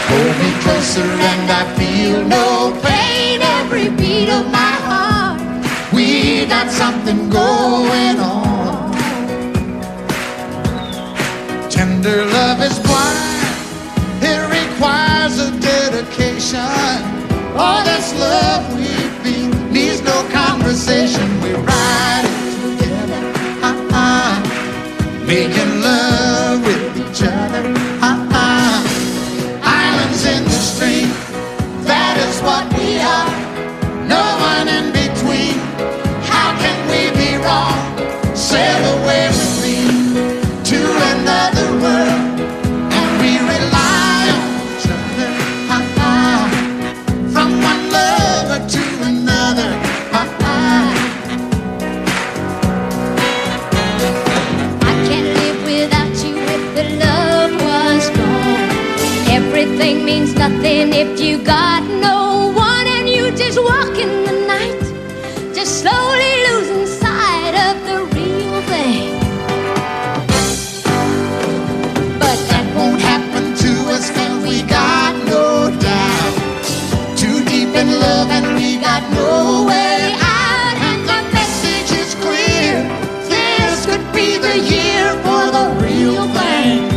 Hold me closer and I feel no pain. Every beat of my heart, we got something going on. Tender love is blind. It requires a dedication. All this love we feel needs no conversation. We're riding together, making love with each other, Islands in the stream, that is what we are. No one in between. How can we be wrong? Sail away with me to another world, and we rely on each other, from one lover to another. I can't live without you if the love was gone. Everything means nothing if you got no one, and you just walk in the night, just slowly losing sight of the real thing. But that won't happen to us, and we got no doubt. Too deep in love and we got no way out. And the message is clear. This could be the year for the real thing.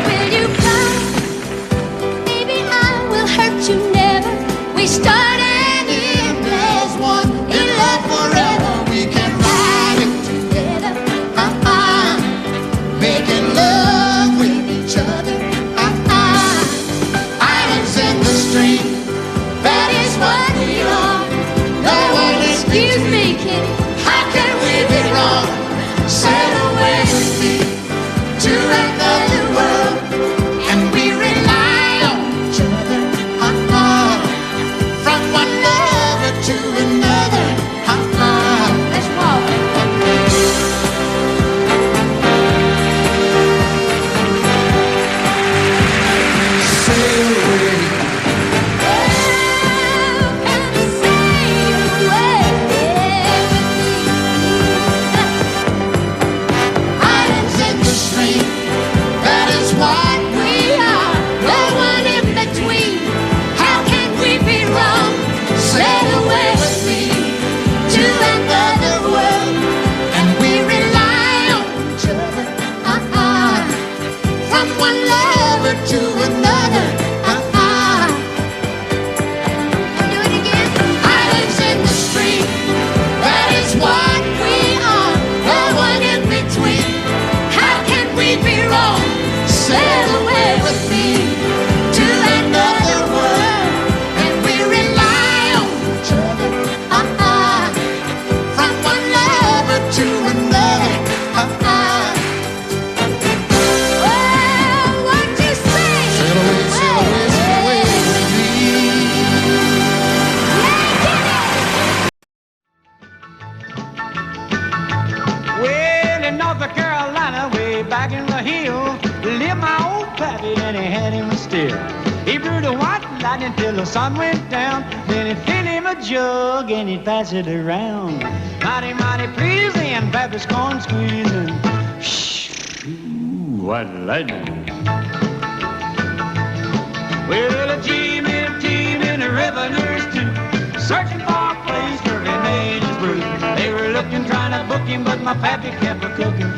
Will you come? still. He brewed a white lightning till the sun went down. Then he'd fill him a jug and he'd pass it around. Mighty, mighty pleasing, Baptist corn squeezing. Ooh, white lightning. Well, a team in the revenues too, searching for a place where he made his brew. They were looking, trying to book him, but my pappy kept a cooking.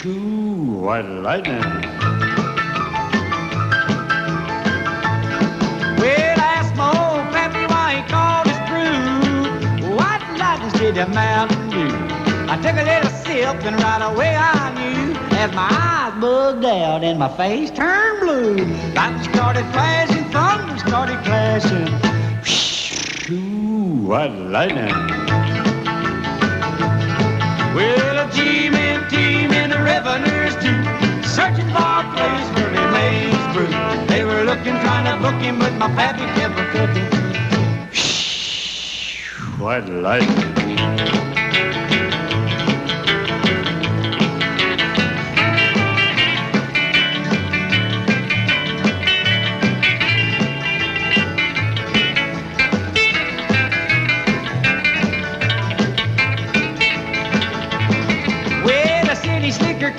Ooh, white lightning. Well, I asked my old pappy why he called his brew white lightning instead of Mountain Dew. I took a little sip and right away I knew, as my eyes bugged out and my face turned blue. Lightning started flashing, thunder started clashing. Ooh, white lightning. Well, a team in the revenues too, searching for a place where he made his brew. They were looking, trying to book him, but my pappy kept a cooking. White lightning.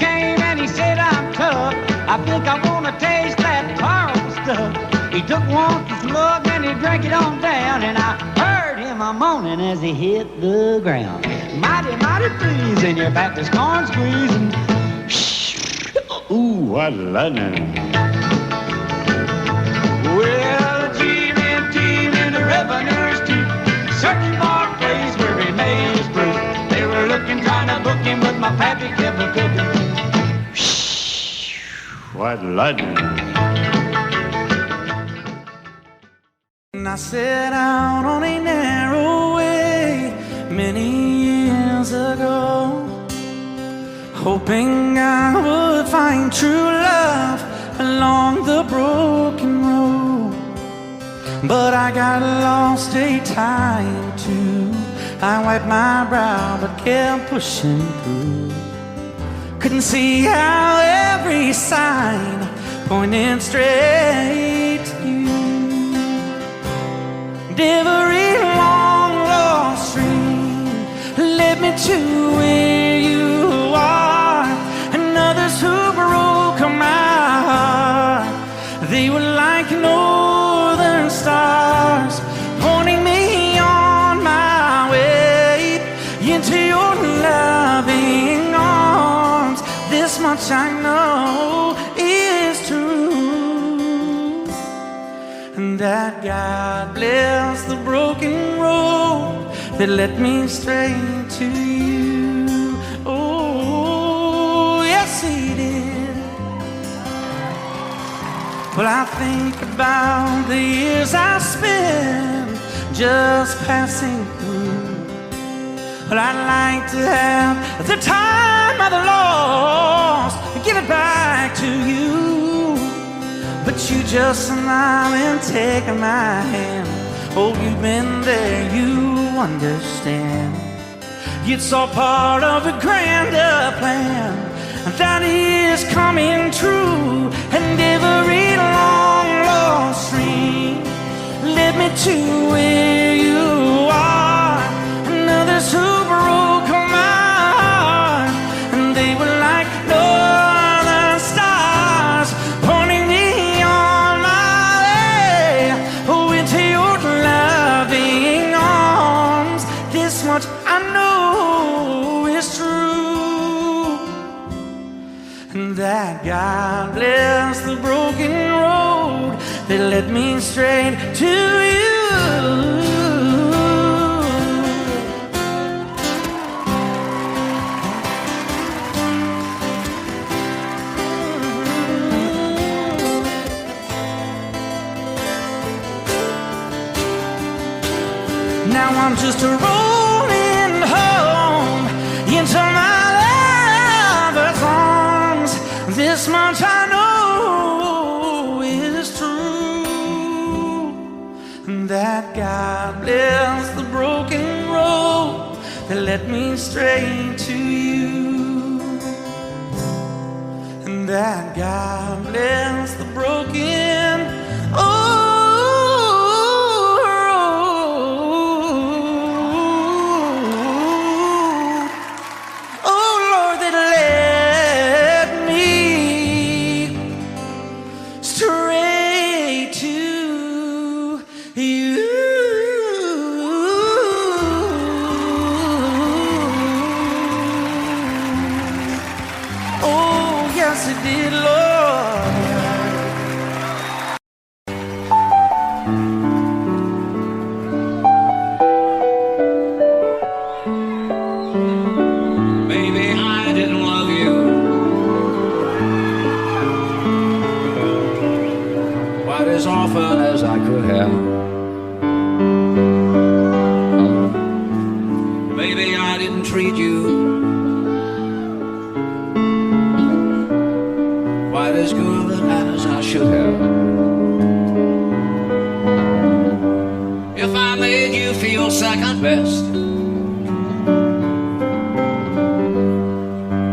Came and he said, I'm tough. I think I want to taste that powerful stuff. He took one slug and he drank it on down, and I heard him a moaning as he hit the ground. Mighty, mighty pleasing, your Baptist corn squeezing. Ooh, what lightning. Well, a team in the revenues too, searching for a place where he made his brew. They were looking, trying to book him, but my pappy kept a cooking. White lightning. And I set out on a narrow way many years ago, hoping I would find true love along the broken road. But I got lost a time or two. I wiped my brow but kept pushing through. Couldn't see how every sign pointed straight to you. And every long lost stream led me to where you are. And others who broke my heart, they were like northern stars, pointing me on my way into your loving arms. This much I know is true, and that God bless the broken road that led me straight to you. Oh, yes, He did. Well, I think about the years I spent just passing through. Well, I'd like to have the time of the lost and give it back to you. But you just smile and take my hand. Oh, you've been there, you understand. It's all part of a grander plan that is coming true. And every long lost stream led me to where you are. And others who broke my heart, and they were like northern stars, pointing me on my way, oh, into your loving arms. This much I know is true, and that God bless the broken road that led me straight to you. Now I'm just rolling home into my lover's arms. This much I know is true, and that God bless the broken road that led me straight to you. And that God bless the broken. Oh Lord, that led me straight to you. Oh, yes, it did, Lord. Maybe I didn't love you quite as often as I could have. Maybe I didn't treat you quite as good as I should have. If I made you feel second best,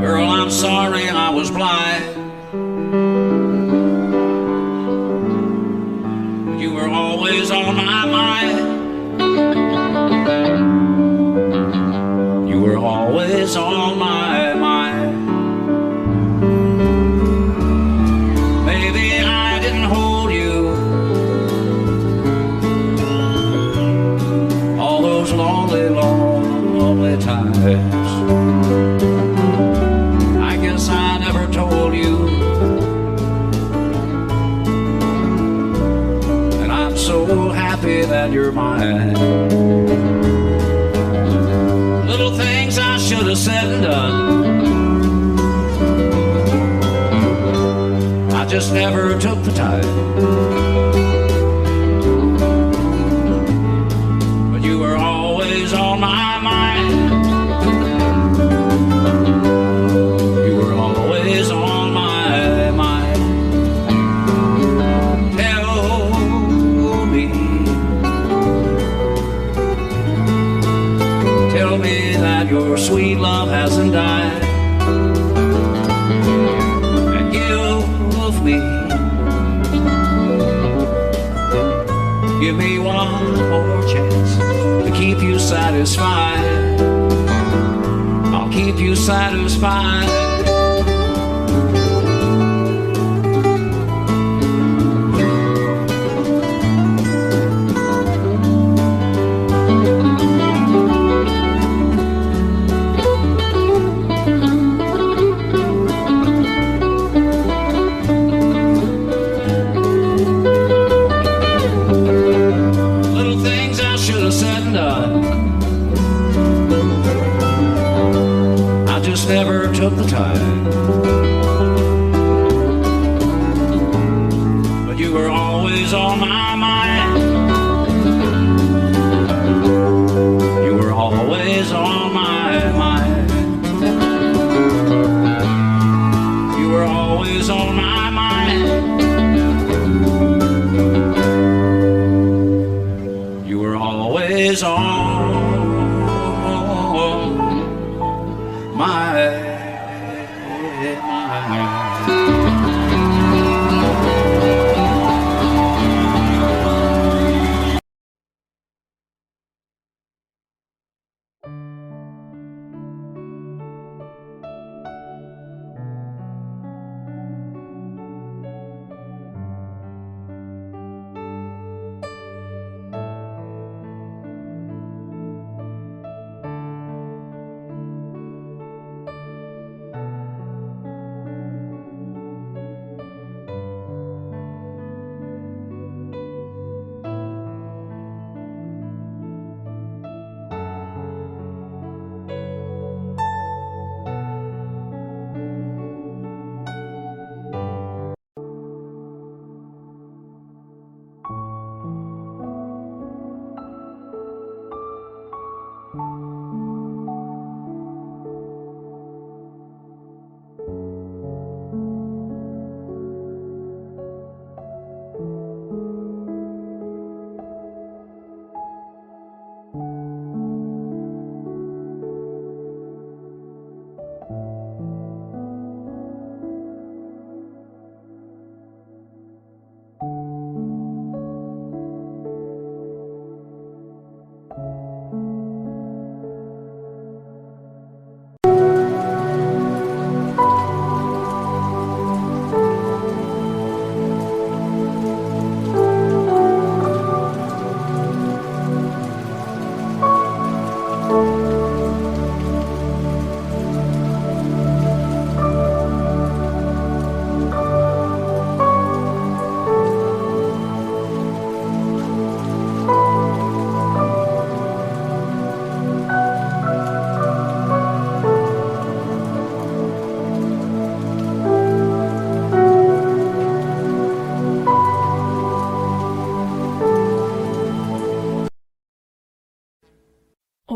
girl, I'm sorry I was blind. You were always on my mind. You were always on my mind. Maybe I didn't hold you all those lonely, lonely times. I guess I never told you, and I'm so happy that you're mine. Little things I should have said and done, I just never took the time. But you were always on my mind. You were always on my mind. Tell me that your sweet love hasn't died, and give me one more chance to keep you satisfied. I'll keep you satisfied. Never took the time, but you were always on my mind. You were always on my mind. You were always on my mind. You were always on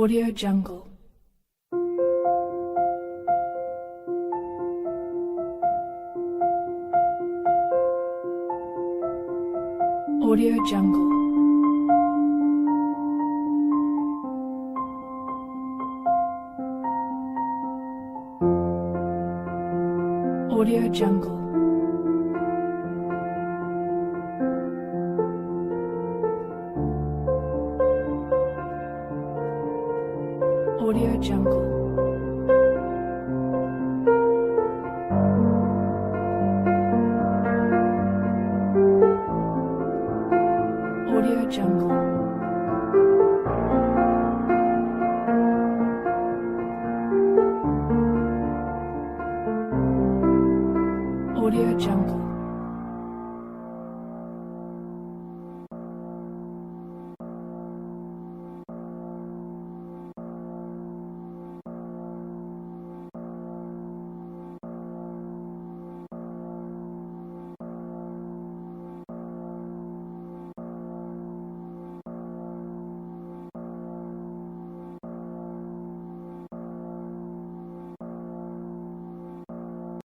Audio Jungle. Audio Jungle. Audio Jungle. Audio Jungle. Audio Jungle. Audio Jungle.